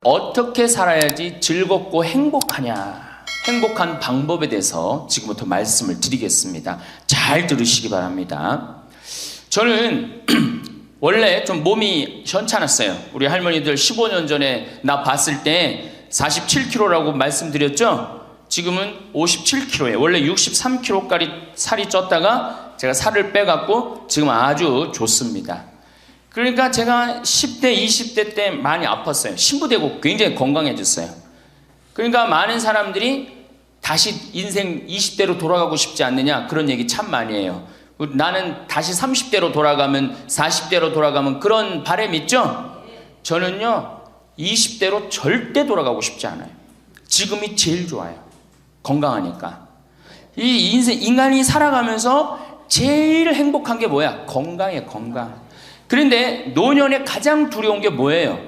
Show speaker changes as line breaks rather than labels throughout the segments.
어떻게 살아야지 즐겁고 행복하냐, 행복한 방법에 대해서 지금부터 말씀을 드리겠습니다. 잘 들으시기 바랍니다. 저는 원래 좀 몸이 현찮았어요. 우리 할머니들 15년 전에 나 봤을 때 47kg라고 말씀드렸죠. 지금은 57kg예요. 원래 63kg까지 살이 쪘다가 제가 살을 빼갖고 지금 아주 좋습니다. 그러니까 제가 10대, 20대 때 많이 아팠어요. 신부되고 굉장히 건강해졌어요. 그러니까 많은 사람들이 다시 인생 20대로 돌아가고 싶지 않느냐, 그런 얘기 참 많이 해요. 나는 다시 30대로 돌아가면, 40대로 돌아가면, 그런 바람 있죠? 저는요 20대로 절대 돌아가고 싶지 않아요. 지금이 제일 좋아요. 건강하니까. 이 인생, 인간이 살아가면서 제일 행복한 게 뭐야? 건강이에요. 건강. 그런데 노년에 가장 두려운 게 뭐예요?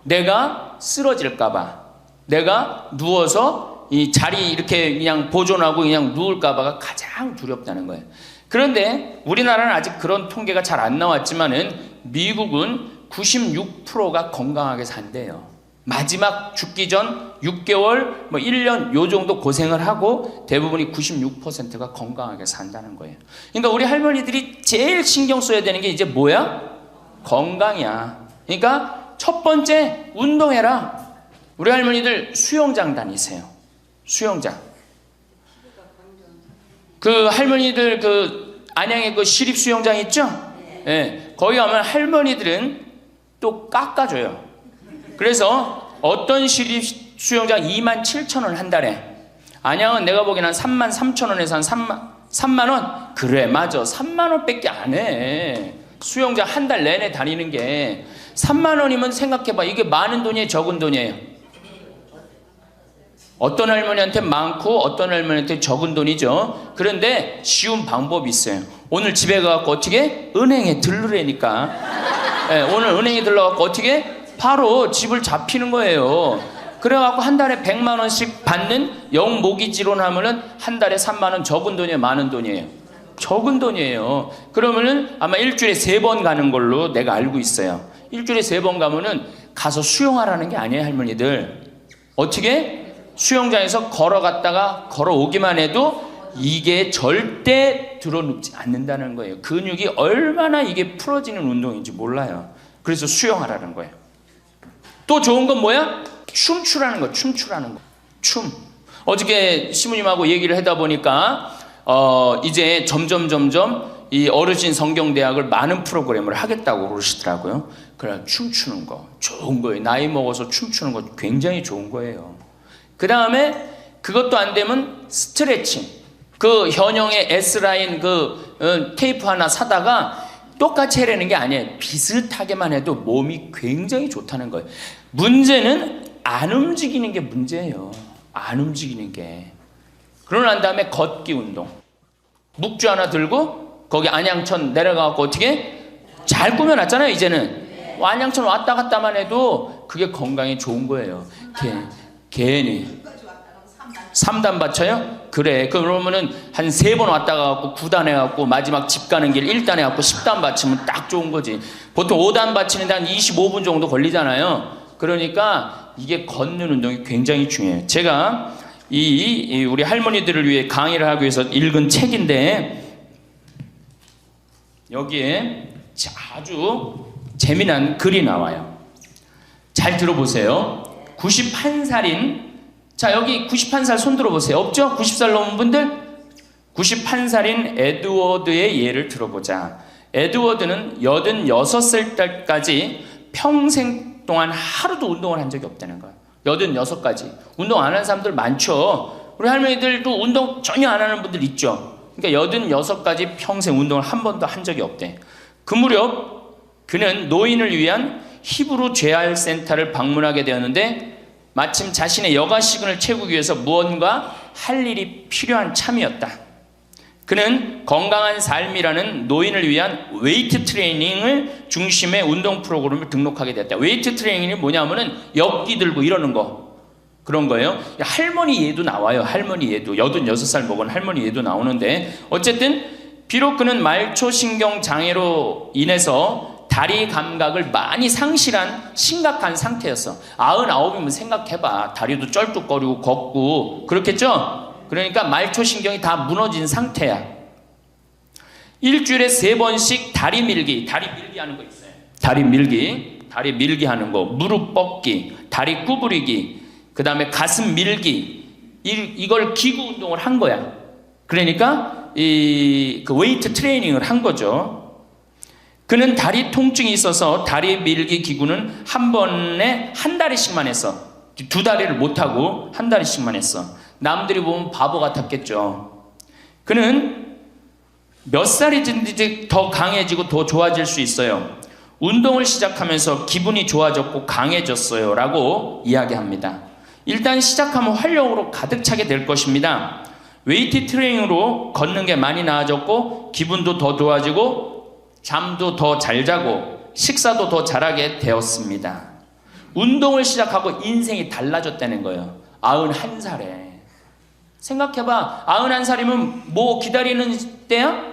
내가 쓰러질까봐, 내가 누워서 이 자리 이렇게 그냥 보존하고 그냥 누울까봐가 가장 두렵다는 거예요. 그런데 우리나라는 아직 그런 통계가 잘 안 나왔지만은 미국은 96%가 건강하게 산대요. 마지막 죽기 전 6개월, 1년 요 정도 고생을 하고 대부분이 96%가 건강하게 산다는 거예요. 그러니까 우리 할머니들이 제일 신경 써야 되는 게 이제 뭐야? 건강이야. 그러니까 첫 번째, 운동해라. 우리 할머니들 수영장 다니세요. 수영장. 그 할머니들 그 안양에 그 시립 수영장 있죠? 네. 거기 가면 할머니들은 또 깎아줘요. 그래서 어떤 시립 수영장 27,000원 한 달에, 안양은 내가 보기에는 한 33,000원에서 한 3만 원? 그래, 맞아. 3만 원밖에 안 해. 수영장 한 달 내내 다니는 게 3만 원이면 생각해봐. 이게 많은 돈이에요, 적은 돈이에요? 어떤 할머니한테 많고 어떤 할머니한테 적은 돈이죠. 그런데 쉬운 방법이 있어요. 오늘 집에 가서 어떻게? 은행에 들르라니까. 네, 오늘 은행에 들러갖고 어떻게? 바로 집을 잡히는 거예요. 그래갖고 한 달에 100만 원씩 받는 영모기지론 하면은 한 달에 3만 원. 적은 돈이에요, 많은 돈이에요? 적은 돈이에요. 그러면은 아마 일주일에 3번 가는 걸로 내가 알고 있어요. 일주일에 3번 가면은 가서 수영하라는 게 아니에요, 할머니들. 어떻게? 수영장에서 걸어갔다가 걸어오기만 해도 이게 절대 들어눕지 않는다는 거예요. 근육이 얼마나 이게 풀어지는 운동인지 몰라요. 그래서 수영하라는 거예요. 또 좋은 건 뭐야? 춤추라는 거. 춤추라는 거. 춤. 어저께 시부님하고 얘기를 하다 보니까 이제 점점 이 어르신 성경대학을 많은 프로그램을 하겠다고 그러시더라고요. 그래, 춤추는 거 좋은 거예요. 나이 먹어서 춤추는 거 굉장히 좋은 거예요. 그 다음에 그것도 안 되면 스트레칭. 그 현영의 S라인 그 테이프 하나 사다가 똑같이 해라는 게 아니에요. 비슷하게만 해도 몸이 굉장히 좋다는 거예요. 문제는 안 움직이는 게 문제예요. 안 움직이는 게. 그러고 난 다음에 걷기 운동. 묵주 하나 들고 거기 안양천 내려가고 어떻게? 잘 꾸며놨잖아요, 이제는. 안양천 왔다 갔다만 해도 그게 건강에 좋은 거예요. 괜히. 3단 받쳐요? 그래. 그러면은 한 3번 왔다 가갖고 9단 해갖고 마지막 집 가는 길 1단 해갖고 10단 받치면 딱 좋은 거지. 보통 5단 받치는데 한 25분 정도 걸리잖아요. 그러니까 이게 걷는 운동이 굉장히 중요해요. 제가 우리 할머니들을 위해 강의를 하기 위해서 읽은 책인데 여기에 아주 재미난 글이 나와요. 잘 들어보세요. 91살인, 자 여기 91살 손 들어보세요. 없죠? 90살 넘은 분들? 91살인 에드워드의 예를 들어보자. 에드워드는 86살 때까지 평생 동안 하루도 운동을 한 적이 없다는 거예요. 86까지. 운동 안 하는 사람들 많죠. 우리 할머니들도 운동 전혀 안 하는 분들 있죠. 그러니까 86까지 평생 운동을 한 번도 한 적이 없대. 그 무렵 그는 노인을 위한 히브루 재활 센터를 방문하게 되었는데 마침 자신의 여가 시간을 채우기 위해서 무언가 할 일이 필요한 참이었다. 그는 건강한 삶이라는 노인을 위한 웨이트 트레이닝을 중심의 운동 프로그램을 등록하게 됐다. 웨이트 트레이닝이 뭐냐면은 엽기 들고 이러는 거, 그런 거예요. 할머니 예도 나와요. 할머니 예도. 86살 먹은 할머니 예도 나오는데 어쨌든 비록 그는 말초신경 장애로 인해서 다리 감각을 많이 상실한 심각한 상태였어. 99이면 생각해봐. 다리도 쩔뚝거리고 걷고 그렇겠죠? 그러니까 말초신경이 다 무너진 상태야. 일주일에 3번씩 다리 밀기 하는 거 있어요. 다리 밀기 하는 거, 무릎 뻗기, 다리 구부리기, 그 다음에 가슴 밀기, 이걸 기구 운동을 한 거야. 그러니까 그 웨이트 트레이닝을 한 거죠. 그는 다리 통증이 있어서 다리 밀기 기구는 한 번에 한 다리씩만 했어. 2다리를 못하고 한 다리씩만 했어. 남들이 보면 바보 같았겠죠. 그는 몇 살이든지 더 강해지고 더 좋아질 수 있어요. 운동을 시작하면서 기분이 좋아졌고 강해졌어요 라고 이야기합니다. 일단 시작하면 활력으로 가득 차게 될 것입니다. 웨이트 트레이닝으로 걷는 게 많이 나아졌고 기분도 더 좋아지고 잠도 더 잘 자고 식사도 더 잘하게 되었습니다. 운동을 시작하고 인생이 달라졌다는 거예요. 91살에. 생각해봐. 91살이면 뭐 기다리는 때야?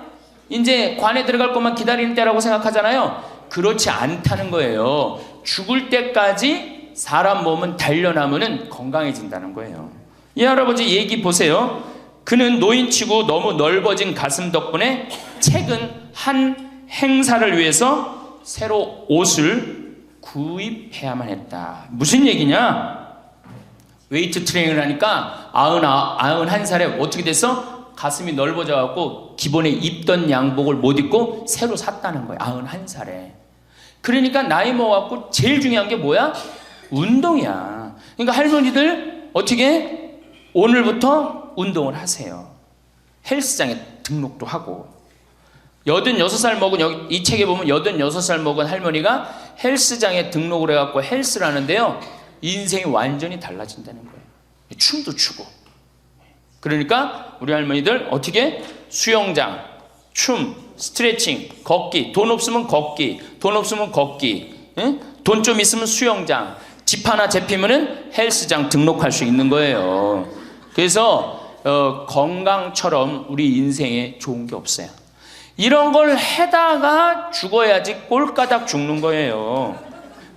이제 관에 들어갈 것만 기다리는 때라고 생각하잖아요. 그렇지 않다는 거예요. 죽을 때까지 사람 몸은 단련하면 건강해진다는 거예요. 이 할아버지 얘기 보세요. 그는 노인치고 너무 넓어진 가슴 덕분에 최근 한 행사를 위해서 새로 옷을 구입해야만 했다. 무슨 얘기냐? 웨이트 트레이닝을 하니까 91살에 어떻게 됐어? 가슴이 넓어져 갖고 기본에 입던 양복을 못 입고 새로 샀다는 거야. 91살에. 그러니까 나이 먹어갖고 제일 중요한 게 뭐야? 운동이야. 그러니까 할머니들 어떻게 오늘부터 운동을 하세요. 헬스장에 등록도 하고. 86살 먹은, 여기 이 책에 보면 86살 먹은 할머니가 헬스장에 등록을 해갖고 헬스를 하는데요. 인생이 완전히 달라진다는 거예요. 춤도 추고. 그러니까 우리 할머니들 어떻게? 수영장, 춤, 스트레칭, 걷기. 돈 없으면 걷기. 돈 없으면 걷기. 돈 좀 있으면 수영장. 집 하나 잡히면은 헬스장 등록할 수 있는 거예요. 그래서 건강처럼 우리 인생에 좋은 게 없어요. 이런 걸 해다가 죽어야지 꼴까닥 죽는 거예요.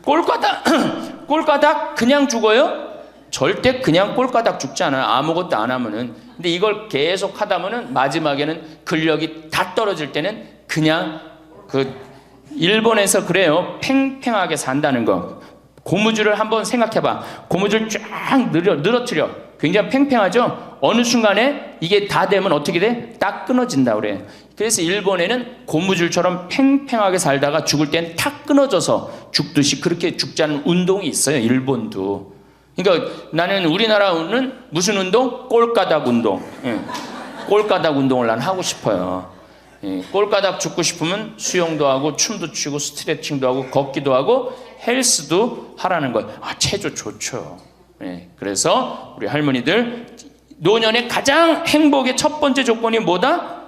꼴까닥 그냥 죽어요? 절대 그냥 꼴까닥 죽지 않아요. 아무것도 안 하면은. 근데 이걸 계속 하다 보면 마지막에는 근력이 다 떨어질 때는 그냥 일본에서 그래요. 팽팽하게 산다는 거. 고무줄을 한번 생각해봐. 고무줄 쫙 늘어뜨려. 굉장히 팽팽하죠? 어느 순간에 이게 다 되면 어떻게 돼? 딱 끊어진다 그래. 그래서 일본에는 고무줄처럼 팽팽하게 살다가 죽을 땐 탁 끊어져서 죽듯이 그렇게 죽지 않은 운동이 있어요. 일본도. 그러니까 나는 우리나라는 무슨 운동? 꼴까닥 운동. 꼴까닥 운동을 난 하고 싶어요. 꼴까닥 죽고 싶으면 수영도 하고 춤도 추고 스트레칭도 하고 걷기도 하고 헬스도 하라는 거예요. 체조 좋죠. 그래서 우리 할머니들 노년의 가장 행복의 첫 번째 조건이 뭐다?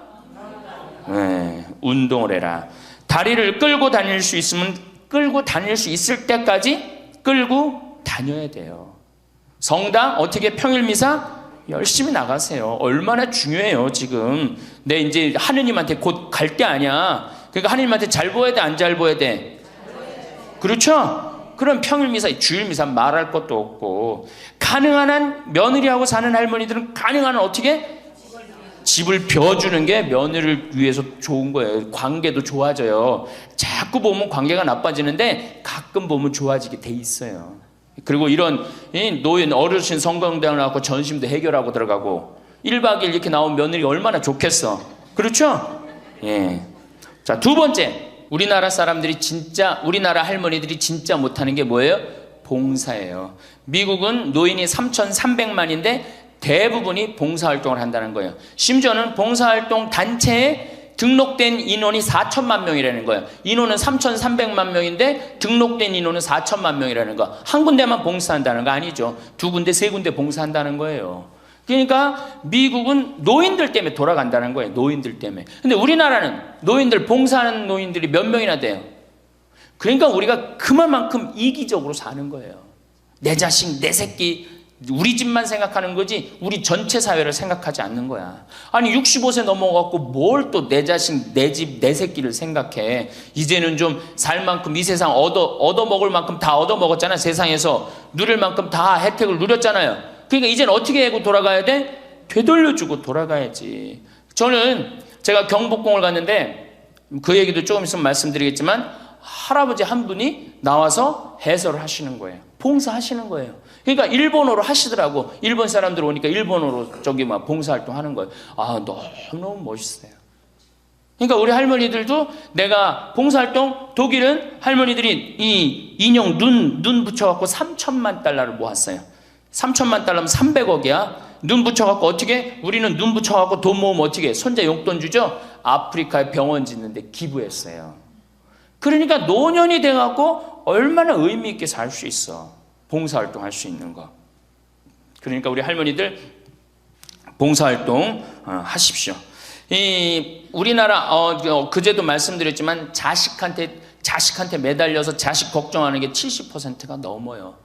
운동을 해라. 다리를 끌고 다닐 수 있으면 끌고 다닐 수 있을 때까지 끌고 다녀야 돼요. 성당 어떻게 평일 미사 열심히 나가세요. 얼마나 중요해요. 지금 내 이제 하느님한테 곧 갈 때 아니야. 그러니까 하느님한테 잘 보여야 돼, 안 잘 보여야 돼? 그렇죠? 그럼 평일 미사, 주일 미사 말할 것도 없고. 가능한 한 며느리하고 사는 할머니들은 가능한 한 어떻게? 집을 벼주는 게 며느리를 위해서 좋은 거예요. 관계도 좋아져요. 자꾸 보면 관계가 나빠지는데 가끔 보면 좋아지게 돼 있어요. 그리고 이런 노인 어르신 성경대학 나와서 전심도 해결하고 들어가고 1박 2일 이렇게 나온 며느리 얼마나 좋겠어. 그렇죠? 자, 두 번째. 우리나라 사람들이 진짜, 우리나라 할머니들이 진짜 못하는 게 뭐예요? 봉사예요. 미국은 노인이 3,300만인데 대부분이 봉사활동을 한다는 거예요. 심지어는 봉사활동 단체에 등록된 인원이 4천만 명이라는 거예요. 인원은 3,300만 명인데 등록된 인원은 4천만 명이라는 거. 한 군데만 봉사한다는 거 아니죠. 2군데, 3군데 봉사한다는 거예요. 그러니까 미국은 노인들 때문에 돌아간다는 거예요. 노인들 때문에. 근데 우리나라는 노인들, 봉사하는 노인들이 몇 명이나 돼요. 그러니까 우리가 그만큼 이기적으로 사는 거예요. 내 자식, 내 새끼 우리 집만 생각하는 거지 우리 전체 사회를 생각하지 않는 거야. 아니 65세 넘어갖고 뭘 또 내 자식, 내 집, 내 새끼를 생각해. 이제는 좀 살 만큼 이 세상 얻어먹을 만큼 다 얻어먹었잖아. 세상에서 누릴 만큼 다 혜택을 누렸잖아요. 그러니까 이제는 어떻게 하고 돌아가야 돼? 되돌려주고 돌아가야지. 저는 제가 경복궁을 갔는데 그 얘기도 조금 있으면 말씀드리겠지만 할아버지 한 분이 나와서 해설을 하시는 거예요. 봉사하시는 거예요. 그러니까 일본어로 하시더라고. 일본 사람들 오니까 일본어로 저기 막 봉사활동 하는 거예요. 아, 너무 멋있어요. 그러니까 우리 할머니들도 내가 봉사활동, 독일은 할머니들이 이 인형 눈 붙여갖고 3천만 달러를 모았어요. 3천만 달러면 300억이야. 눈 붙여갖고 어떻게? 우리는 눈 붙여갖고 돈 모으면 어떻게? 손자 용돈 주죠? 아프리카에 병원 짓는데 기부했어요. 그러니까 노년이 돼갖고 얼마나 의미 있게 살 수 있어. 봉사활동 할 수 있는 거. 그러니까 우리 할머니들 봉사활동 하십시오. 이 우리나라 그제도 말씀드렸지만 자식한테 매달려서 자식 걱정하는 게 70%가 넘어요.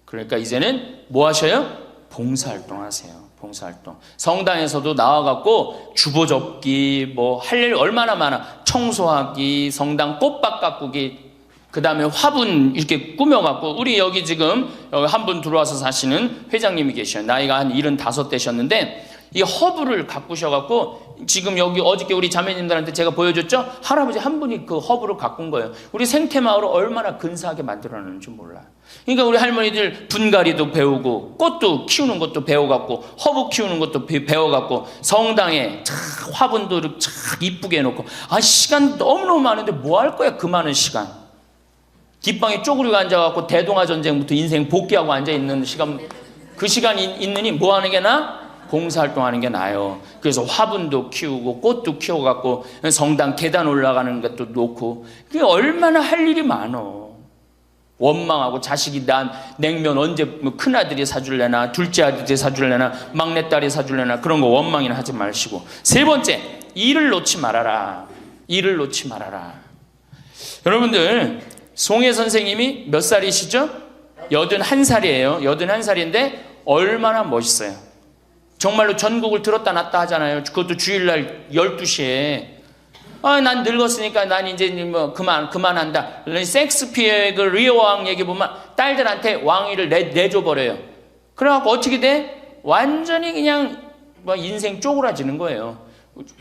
그러니까 이제는 뭐 하셔요? 봉사활동 하세요. 봉사활동. 성당에서도 나와갖고 주보 접기 뭐 할 일 얼마나 많아. 청소하기, 성당 꽃밭 가꾸기, 그 다음에 화분 이렇게 꾸며갖고, 우리 여기 지금 한 분 들어와서 사시는 회장님이 계셔요. 나이가 한 75 되셨는데 이 허브를 가꾸셔갖고 지금 여기 어저께 우리 자매님들한테 제가 보여줬죠? 할아버지 한 분이 그 허브를 가꾼 거예요. 우리 생태마을을 얼마나 근사하게 만들어놨는지 몰라요. 그러니까 우리 할머니들 분갈이도 배우고 꽃도 키우는 것도 배워갖고 허브 키우는 것도 배워갖고 성당에 화분도 참 이쁘게 해놓고, 아 시간 너무너무 많은데 뭐 할 거야 그 많은 시간. 뒷방에 쪼그리고 앉아갖고 대동아 전쟁부터 인생 복귀하고 앉아있는 시간, 그 시간 있느니 뭐 하는 게 나아? 봉사활동하는 게 나아요. 그래서 화분도 키우고 꽃도 키워갖고 성당 계단 올라가는 것도 놓고, 그게 얼마나 할 일이 많어. 원망하고 자식이 난 냉면 언제 큰아들이 사줄래나 둘째 아들이 사줄래나 막내딸이 사줄래나 그런 거 원망이나 하지 마시고. 세 번째, 일을 놓지 말아라. 일을 놓지 말아라. 여러분들 송혜 선생님이 몇 살이시죠? 81살이에요. 81살인데 얼마나 멋있어요. 정말로 전국을 들었다 놨다 하잖아요. 그것도 주일날 12시에. 아, 난 늙었으니까 난 이제 뭐 그만한다. 섹스피어의 그 리어 왕 얘기 보면 딸들한테 왕위를 내줘버려요. 그래갖고 어떻게 돼? 완전히 그냥 뭐 인생 쪼그라지는 거예요.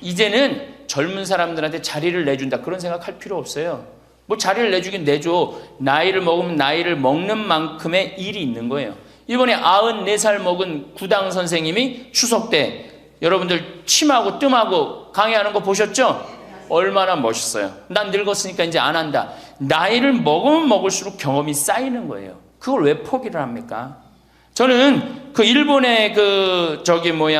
이제는 젊은 사람들한테 자리를 내준다 그런 생각할 필요 없어요. 뭐 자리를 내주긴 내줘. 나이를 먹으면 나이를 먹는 만큼의 일이 있는 거예요. 이번에 94살 먹은 구당 선생님이 추석 때 여러분들 침하고 뜸하고 강의하는 거 보셨죠? 얼마나 멋있어요. 난 늙었으니까 이제 안 한다. 나이를 먹으면 먹을수록 경험이 쌓이는 거예요. 그걸 왜 포기를 합니까? 저는 그 일본의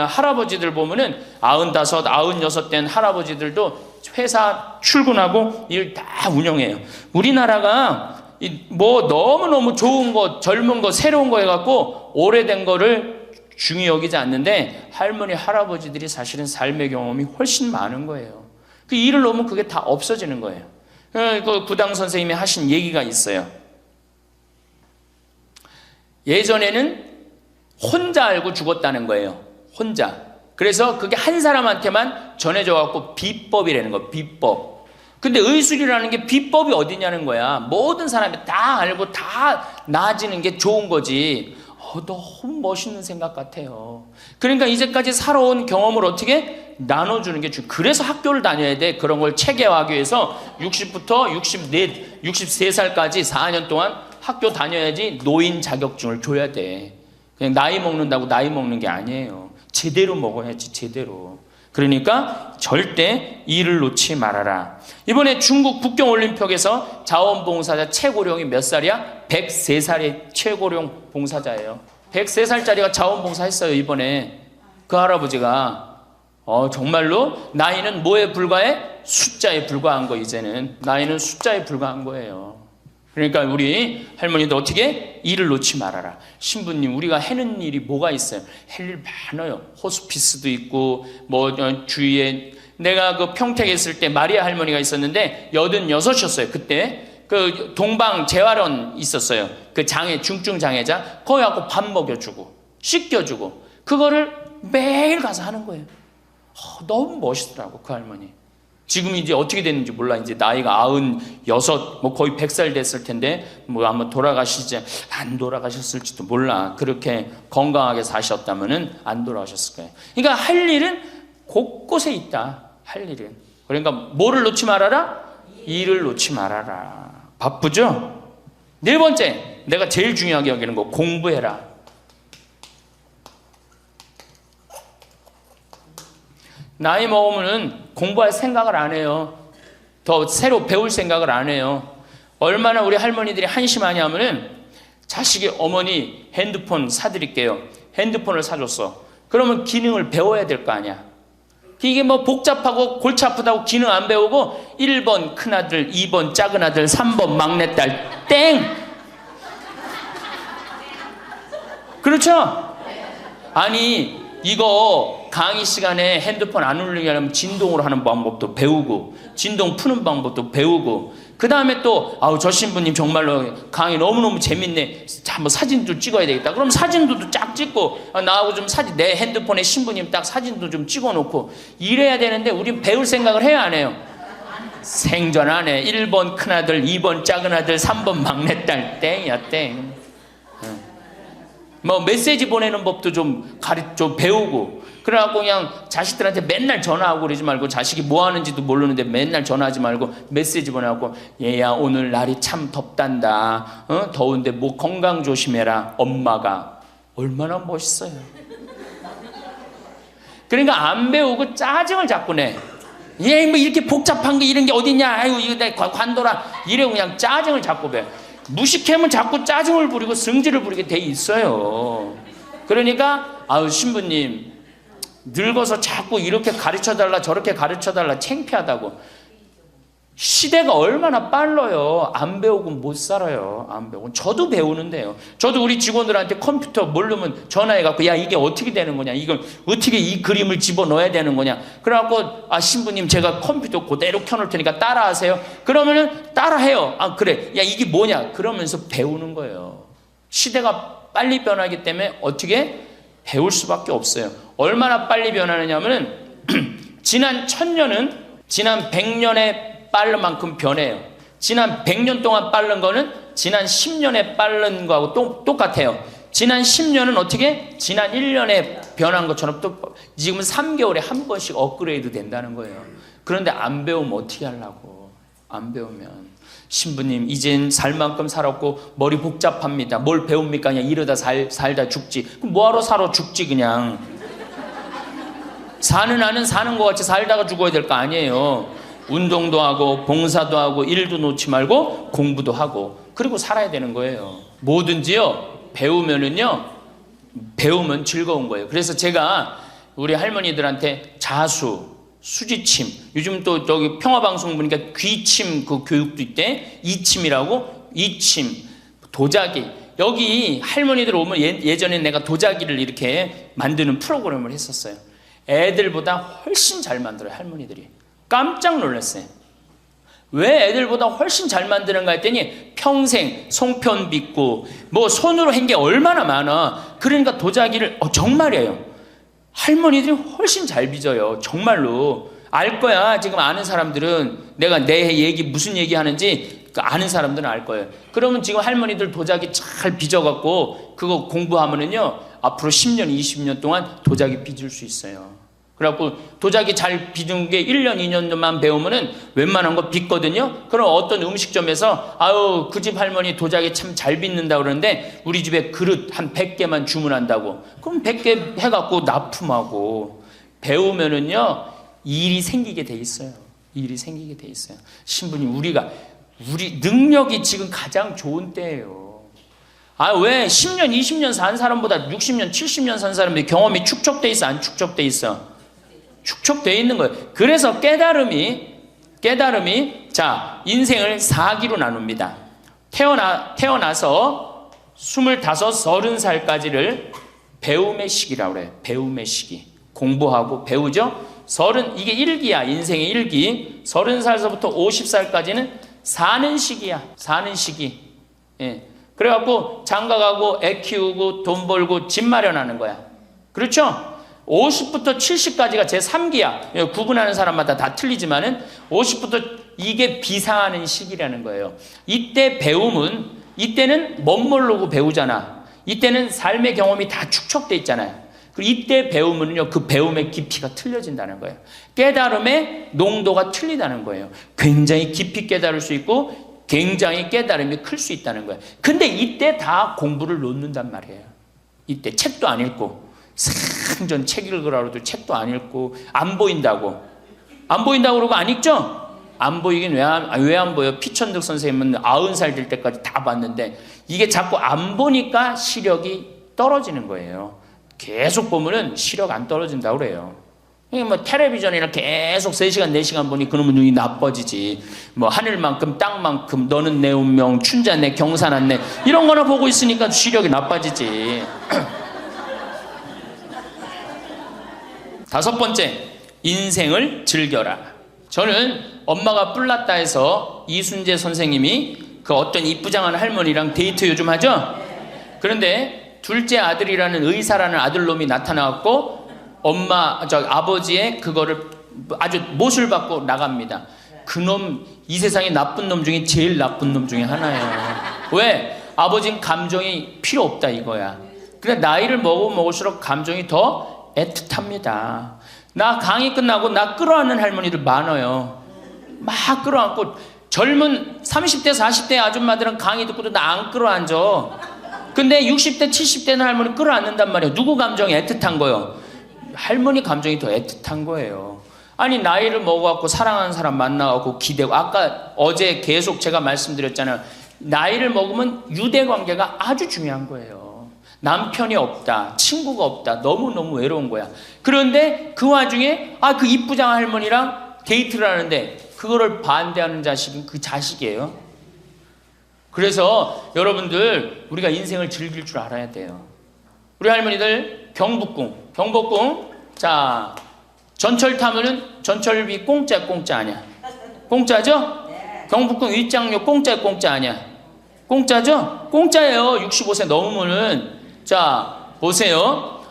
할아버지들 보면은 95, 96 된 할아버지들도 회사 출근하고 일 다 운영해요. 우리나라가 뭐 너무너무 좋은 거, 젊은 거, 새로운 거 해갖고 오래된 거를 중히 여기지 않는데 할머니, 할아버지들이 사실은 삶의 경험이 훨씬 많은 거예요. 그 일을 놓으면 그게 다 없어지는 거예요. 그 구당 선생님이 하신 얘기가 있어요. 예전에는 혼자 알고 죽었다는 거예요. 혼자. 그래서 그게 한 사람한테만 전해져갖고 비법이라는 거, 비법. 근데 의술이라는 게 비법이 어디냐는 거야. 모든 사람이 다 알고 다 나아지는 게 좋은 거지. 너무 멋있는 생각 같아요. 그러니까 이제까지 살아온 경험을 어떻게 나눠주는 게 그래서 학교를 다녀야 돼. 그런 걸 체계화하기 위해서 60부터 63살까지 4년 동안 학교 다녀야지 노인 자격증을 줘야 돼. 그냥 나이 먹는다고 나이 먹는 게 아니에요. 제대로 먹어야지, 제대로. 그러니까 절대 일을 놓지 말아라. 이번에 중국 북경올림픽에서 자원봉사자 최고령이 몇 살이야? 103살의 최고령 봉사자예요. 103살짜리가 자원봉사 했어요, 이번에. 그 할아버지가. 정말로 나이는 뭐에 불과해? 숫자에 불과한 거, 이제는. 나이는 숫자에 불과한 거예요. 그러니까 우리 할머니도 어떻게? 일을 놓지 말아라. 신부님, 우리가 해는 일이 뭐가 있어요? 할 일 많아요. 호스피스도 있고, 주위에. 내가 그 평택에 있을 때 마리아 할머니가 있었는데 86이었어요. 그때 그 동방 재활원 있었어요. 그 중증 장애자. 거기 갖고 밥 먹여주고. 씻겨주고 그거를 매일 가서 하는 거예요. 너무 멋있더라고 그 할머니. 지금 이제 어떻게 됐는지 몰라. 이제 나이가 96, 뭐 거의 100살 됐을 텐데 뭐 아마 돌아가시지 안 돌아가셨을지도 몰라. 그렇게 건강하게 사셨다면은 안 돌아가셨을 거예요. 그러니까 할 일은 곳곳에 있다. 할 일은. 그러니까 뭐를 놓지 말아라? 일을 놓지 말아라. 바쁘죠? 네 번째, 내가 제일 중요하게 여기는 거 공부해라. 나이 먹으면은 공부할 생각을 안 해요. 더 새로 배울 생각을 안 해요. 얼마나 우리 할머니들이 한심하냐 하면은 자식이 어머니 핸드폰 사드릴게요. 핸드폰을 사줬어. 그러면 기능을 배워야 될 거 아니야. 이게 뭐 복잡하고 골치 아프다고 기능 안 배우고 1번 큰아들, 2번 작은아들, 3번 막내딸 땡! 그렇죠? 아니 이거 강의 시간에 핸드폰 안 울리게 하려면 진동으로 하는 방법도 배우고 진동 푸는 방법도 배우고 그 다음에 또 저 신부님 정말로 강의 너무너무 재밌네. 한번 사진도 찍어야 되겠다. 그럼 사진도 쫙 찍고 나하고 좀 사진 내 핸드폰에 신부님 딱 사진도 좀 찍어놓고 이래야 되는데 우린 배울 생각을 해야 안 해요? 생전 안 해. 1번 큰아들, 2번 작은아들, 3번 막내딸 땡이야 땡. 뭐 메시지 보내는 법도 좀 배우고 그래갖고 그냥 자식들한테 맨날 전화하고 그러지 말고 자식이 뭐 하는지도 모르는데 맨날 전화하지 말고 메시지 보내갖고 얘야 오늘 날이 참 덥단다. 더운데 뭐 건강 조심해라. 엄마가 얼마나 멋있어요. 그러니까 안 배우고 짜증을 자꾸 내. 얘 뭐 이렇게 복잡한 게 이런 게 어딨냐. 아유 이거 내 관둬라. 이래 그냥 짜증을 자꾸 배. 무식하면 자꾸 짜증을 부리고 승질을 부리게 돼 있어요. 그러니까 신부님 늙어서 자꾸 이렇게 가르쳐달라 저렇게 가르쳐달라 창피하다고. 시대가 얼마나 빨라요. 안 배우고 못 살아요. 안 배우고. 저도 배우는데요. 저도 우리 직원들한테 컴퓨터 모르면 전화해갖고 야 이게 어떻게 되는 거냐, 이걸 어떻게 이 그림을 집어넣어야 되는 거냐. 그래갖고 신부님 제가 컴퓨터 그대로 켜놓을 테니까 따라하세요. 그러면은 따라해요. 그래 야 이게 뭐냐 그러면서 배우는 거예요. 시대가 빨리 변하기 때문에 어떻게 배울 수밖에 없어요. 얼마나 빨리 변하느냐 하면은 지난 1000년은 지난 100년에 빠른 만큼 변해요. 지난 100년 동안 빠른 거는 지난 10년에 빠른 거하고 똑같아요. 지난 10년은 어떻게? 지난 1년에 변한 것처럼 또 지금은 3개월에 한 번씩 업그레이드 된다는 거예요. 그런데 안 배우면 어떻게 하려고. 안 배우면 신부님 이젠 살 만큼 살았고 머리 복잡합니다. 뭘 배웁니까? 그냥 이러다 살다 죽지. 그럼 뭐하러 살아 죽지 그냥. 사는 안은 사는 것 같이 살다가 죽어야 될 거 아니에요. 운동도 하고 봉사도 하고 일도 놓지 말고 공부도 하고 그리고 살아야 되는 거예요. 뭐든지요 배우면 즐거운 거예요. 그래서 제가 우리 할머니들한테 자수, 수지침, 요즘 또 저기 평화방송 보니까 귀침 그 교육도 있대. 이침이라고. 이침, 도자기. 여기 할머니들 오면 예전에 내가 도자기를 이렇게 만드는 프로그램을 했었어요. 애들보다 훨씬 잘 만들어요 할머니들이. 깜짝 놀랐어요. 왜 애들보다 훨씬 잘 만드는가 했더니 평생 송편 빚고 뭐 손으로 한 게 얼마나 많아. 그러니까 도자기를 정말이에요. 할머니들이 훨씬 잘 빚어요. 정말로. 알 거야. 지금 아는 사람들은 내가 내 얘기 무슨 얘기 하는지 아는 사람들은 알 거예요. 그러면 지금 할머니들 도자기 잘 빚어갖고 그거 공부하면은요 앞으로 10년 20년 동안 도자기 빚을 수 있어요. 그래갖고 도자기 잘 빚은 게 1년 2년만 배우면은 웬만한 거 빚거든요. 그럼 어떤 음식점에서 그 집 할머니 도자기 참 잘 빚는다 그러는데 우리 집에 그릇 한 100개만 주문한다고. 그럼 100개 해갖고 납품하고 배우면은요 일이 생기게 돼 있어요. 일이 생기게 돼 있어요. 신부님 우리 능력이 지금 가장 좋은 때예요. 왜 10년 20년 산 사람보다 60년 70년 산 사람들이 경험이 축적돼 있어 안 축적돼 있어? 축적되어 있는 거예요. 그래서 깨달음이 인생을 4기로 나눕니다. 태어나서 25, 30살까지를 배움의 시기라고 그래요. 배움의 시기. 공부하고 배우죠. 이게 1기야. 인생의 1기. 30살서부터 50살까지는 사는 시기야. 사는 시기. 예. 그래갖고 장가가고 애 키우고 돈 벌고 집 마련하는 거야. 그렇죠? 50부터 70까지가 제 3기야. 구분하는 사람마다 다 틀리지만은 50부터 이게 비상하는 시기라는 거예요. 이때 배움은, 이때는 멋모르고 배우잖아. 이때는 삶의 경험이 다 축적돼 있잖아요. 그리고 이때 배우면요, 그 배움의 깊이가 틀려진다는 거예요. 깨달음의 농도가 틀리다는 거예요. 굉장히 깊이 깨달을 수 있고 굉장히 깨달음이 클 수 있다는 거예요. 근데 이때 다 공부를 놓는단 말이에요. 이때 책도 안 읽고, 생전 책 읽으라고 해도 책도 안 읽고, 안 보인다고 그러고 안 읽죠? 안 보이긴 왜 안 보여? 피천득 선생님은 90살 될 때까지 다 봤는데, 이게 자꾸 안 보니까 시력이 떨어지는 거예요. 계속 보면은 시력 안 떨어진다고 그래요. 뭐 텔레비전이나 계속 3시간 4시간 보니 그놈의 눈이 나빠지지. 뭐 하늘만큼 땅만큼 너는 내 운명, 춘자네 경사났네, 이런 거나 보고 있으니까 시력이 나빠지지. 5번째, 인생을 즐겨라. 저는 엄마가 뿔났다 해서 이순재 선생님이 그 어떤 이쁘장한 할머니랑 데이트 요즘 하죠? 그런데 둘째 아들이라는 의사라는 아들놈이 나타나갖고 아버지의 그거를 아주 못을 받고 나갑니다. 그놈, 이 세상에 나쁜 놈 중에 제일 나쁜 놈 중에 하나예요. 왜? 아버지는 감정이 필요 없다 이거야. 근데 나이를 먹을수록 감정이 더 애틋합니다. 나 강의 끝나고 나 끌어안는 할머니들 많아요. 막 끌어안고, 젊은 30대 40대 아줌마들은 강의 듣고도 나 안 끌어안죠. 근데 60대 70대는 할머니 끌어안는단 말이에요. 누구 감정이 애틋한 거예요? 할머니 감정이 더 애틋한 거예요. 아니, 나이를 먹어갖고 사랑하는 사람 만나갖고 기대고, 아까 어제 계속 제가 말씀드렸잖아요. 나이를 먹으면 유대관계가 아주 중요한 거예요. 남편이 없다, 친구가 없다, 너무너무 외로운 거야. 그런데 그 와중에 그 이쁘장 할머니랑 데이트를 하는데 그거를 반대하는 자식은 그 자식이에요. 그래서 여러분들, 우리가 인생을 즐길 줄 알아야 돼요. 우리 할머니들 경복궁, 자, 전철 타면은 전철비 공짜 아니야? 공짜죠? 경복궁 윗장료 공짜 아니야? 공짜죠? 공짜예요. 65세 넘으면은. 자, 보세요.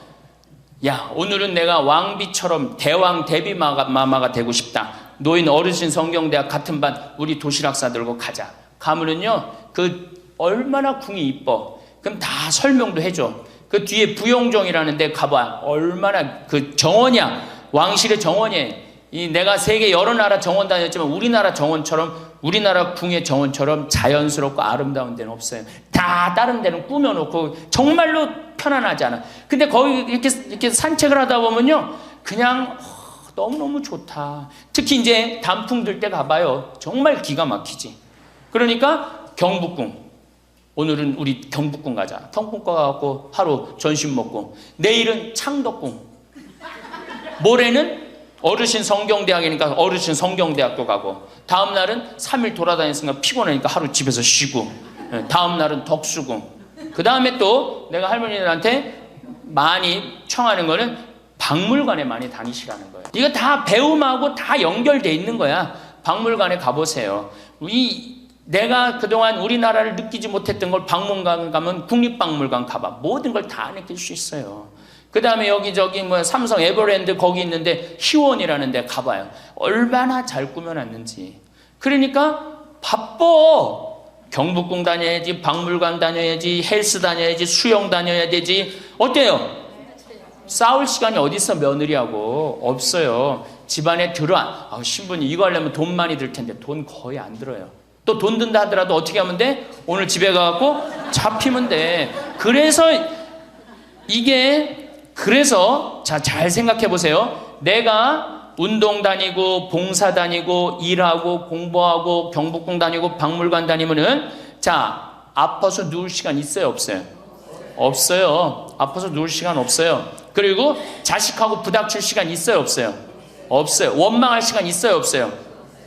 야, 오늘은 내가 왕비처럼 대왕 대비마마가 되고 싶다. 노인 어르신 성경대학 같은 반 우리 도시락 싸들고 가자. 가면은요, 그 얼마나 궁이 이뻐. 그럼 다 설명도 해줘. 그 뒤에 부용정이라는 데 가봐. 얼마나 그 정원이야. 왕실의 정원이에요. 내가 세계 여러 나라 정원 다녔지만 우리나라 정원처럼, 우리나라 궁의 정원처럼 자연스럽고 아름다운 데는 없어요. 다 다른 데는 꾸며놓고 정말로 편안하지 않아. 근데 거기 이렇게 산책을 하다 보면요, 그냥 너무너무 좋다. 특히 이제 단풍 들 때 가봐요. 정말 기가 막히지. 그러니까 경복궁. 오늘은 우리 경복궁 가자. 경복궁 가갖고 하루 점심 먹고, 내일은 창덕궁, 모레는 어르신 성경대학이니까 어르신 성경대학도 가고, 다음 날은 3일 돌아다녔으니까 피곤하니까 하루 집에서 쉬고, 다음 날은 덕수궁. 그 다음에 또 내가 할머니들한테 많이 청하는 거는 박물관에 많이 다니시라는 거예요. 이거 다 배움하고 다 연결돼 있는 거야. 박물관에 가보세요. 내가 그동안 우리나라를 느끼지 못했던 걸 박물관 가면 국립박물관 가봐. 모든 걸 다 느낄 수 있어요. 그 다음에 여기저기 뭐 삼성 에버랜드 거기 있는데 희원이라는 데 가봐요. 얼마나 잘 꾸며놨는지. 그러니까 바빠. 경복궁 다녀야지, 박물관 다녀야지, 헬스 다녀야지, 수영 다녀야 되지. 어때요? 싸울 시간이 어디 있어, 며느리하고. 없어요. 집안에 신부님 이거 하려면 돈 많이 들 텐데 돈 거의 안 들어요. 또 돈 든다 하더라도 어떻게 하면 돼? 오늘 집에 가갖고 잡히면 돼. 그래서 잘 생각해 보세요. 내가 운동 다니고 봉사 다니고 일하고 공부하고 경복궁 다니고 박물관 다니면은, 자, 아파서 누울 시간 있어요, 없어요? 없어요. 아파서 누울 시간 없어요. 그리고 자식하고 부닥칠 시간 있어요, 없어요? 없어요. 원망할 시간 있어요, 없어요?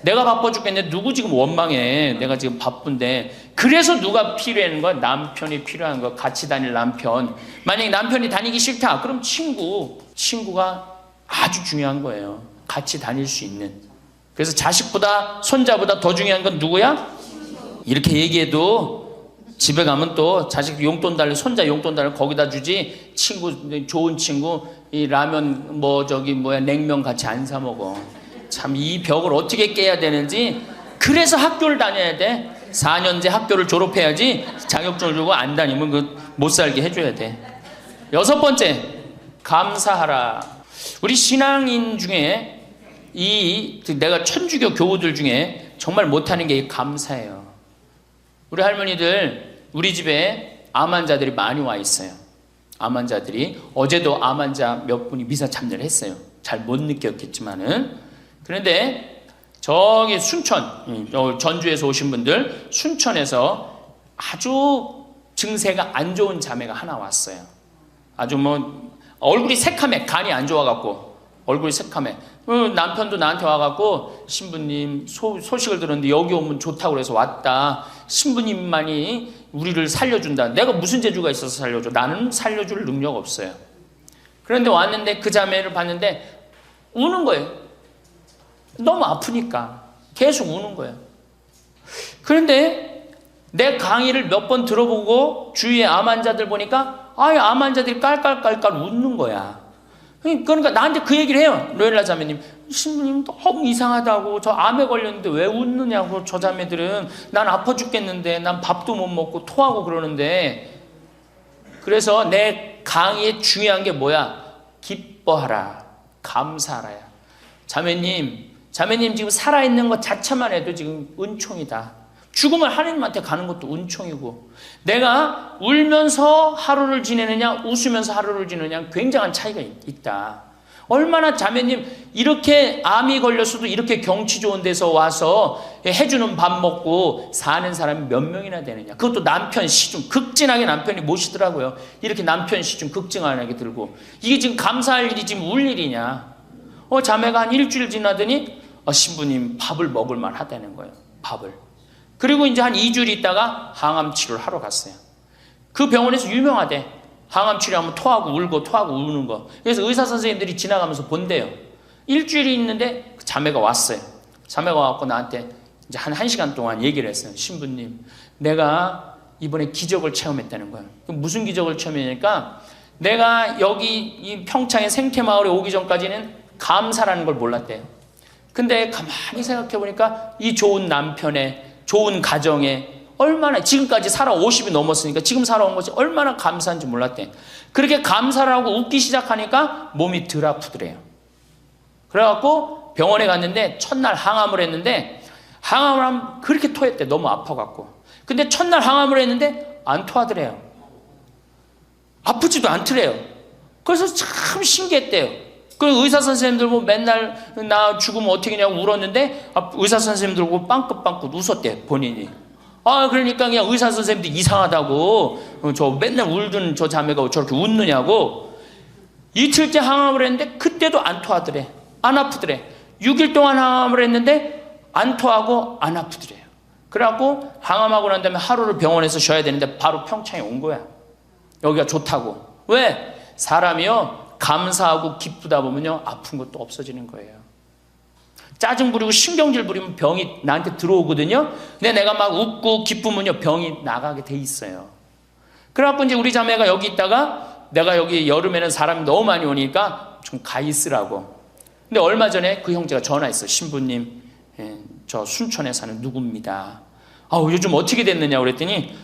내가 바빠 죽겠는데 누구 지금 원망해. 내가 지금 바쁜데. 그래서 누가 필요한 거야? 남편이 필요한 거야. 같이 다닐 남편. 만약에 남편이 다니기 싫다, 그럼 친구가 아주 중요한 거예요. 같이 다닐 수 있는. 그래서 자식보다 손자보다 더 중요한 건 누구야? 이렇게 얘기해도 집에 가면 또 자식 용돈 달래, 손자 용돈 달래 거기다 주지. 친구, 좋은 친구 이 라면 냉면 같이 안 사 먹어. 참 이 벽을 어떻게 깨야 되는지. 그래서 학교를 다녀야 돼. 4년제 학교를 졸업해야지. 자격증을 주고 안 다니면 못 살게 해줘야 돼. 6번째, 감사하라. 우리 신앙인 중에 내가 천주교 교우들 중에 정말 못하는 게 감사해요. 우리 할머니들 우리 집에 암 환자들이 많이 와 있어요. 암 환자들이. 어제도 암 환자 몇 분이 미사 참여를 했어요. 잘 못 느꼈겠지만은. 그런데 저기 순천, 전주에서 오신 분들, 순천에서 아주 증세가 안 좋은 자매가 하나 왔어요. 아주 얼굴이 새카매, 간이 안 좋아갖고 얼굴이 새카매. 남편도 나한테 와갖고 신부님 소식을 들었는데 여기 오면 좋다고 그래서 왔다. 신부님만이 우리를 살려준다. 내가 무슨 재주가 있어서 살려줘? 나는 살려줄 능력 없어요. 그런데 왔는데 그 자매를 봤는데 우는 거예요. 너무 아프니까 계속 우는 거예요. 그런데 내 강의를 몇 번 들어보고 주위에 암 환자들 보니까 암 환자들이 깔깔깔깔 웃는 거야. 그러니까 나한테 그 얘기를 해요. 로엘라 자매님, 신부님 너무 이상하다고. 저 암에 걸렸는데 왜 웃느냐고. 저 자매들은 난 아파 죽겠는데 난 밥도 못 먹고 토하고 그러는데. 그래서 내 강의에 중요한 게 뭐야? 기뻐하라, 감사하라야. 자매님 지금 살아있는 것 자체만 해도 지금 은총이다. 죽음을 하나님한테 가는 것도 은총이고, 내가 울면서 하루를 지내느냐 웃으면서 하루를 지내느냐 굉장한 차이가 있다. 얼마나 자매님 이렇게 암이 걸렸어도 이렇게 경치 좋은 데서 와서 해주는 밥 먹고 사는 사람이 몇 명이나 되느냐. 그것도 남편 시중 극진하게 남편이 모시더라고요. 이렇게 남편 시중 극진하게 들고. 이게 지금 감사할 일이 지금 울 일이냐. 자매가 한 일주일 지나더니 신부님 밥을 먹을 만 하다는 거예요. 밥을. 그리고 이제 한 2주일 있다가 항암 치료를 하러 갔어요. 그 병원에서 유명하대. 항암 치료하면 토하고 울고 토하고 우는 거. 그래서 의사 선생님들이 지나가면서 본대요. 일주일이 있는데 그 자매가 왔어요. 자매가 와서 나한테 이제 한 1시간 동안 얘기를 했어요. 신부님, 내가 이번에 기적을 체험했다는 거예요. 무슨 기적을 체험했냐니까, 내가 여기 이 평창의 생태마을에 오기 전까지는 감사라는 걸 몰랐대요. 근데 가만히 생각해 보니까 이 좋은 남편의 좋은 가정에 얼마나 지금까지 살아 50이 넘었으니까 지금 살아온 것이 얼마나 감사한지 몰랐대. 그렇게 감사를 하고 웃기 시작하니까 몸이 덜 아프더래요. 그래갖고 병원에 갔는데 첫날 항암을 했는데, 항암을 하면 그렇게 토했대. 너무 아파갖고. 근데 첫날 항암을 했는데 안 토하더래요. 아프지도 않더래요. 그래서 참 신기했대요. 그 의사 선생님들 보고 맨날 나 죽으면 어떻게 하냐고 울었는데 의사 선생님들 보고 빵긋빵긋 웃었대, 본인이. 그러니까 그냥 의사 선생님들 이상하다고, 저 맨날 울던 저 자매가 저렇게 웃느냐고. 이틀째 항암을 했는데 그때도 안 토하더래. 안 아프더래. 6일 동안 항암을 했는데 안 토하고 안 아프더래요. 그래갖고 항암하고 난 다음에 하루를 병원에서 쉬어야 되는데 바로 평창에 온 거야. 여기가 좋다고. 왜? 사람이요 감사하고 기쁘다 보면요 아픈 것도 없어지는 거예요. 짜증 부리고 신경질 부리면 병이 나한테 들어오거든요. 근데 내가 막 웃고 기쁘면요 병이 나가게 돼 있어요. 그래갖고 이제 우리 자매가 여기 있다가, 내가 여기 여름에는 사람이 너무 많이 오니까 좀 가 있으라고. 근데 얼마 전에 그 형제가 전화했어. 신부님, 저 순천에 사는 누구입니다. 요즘 어떻게 됐느냐고 그랬더니,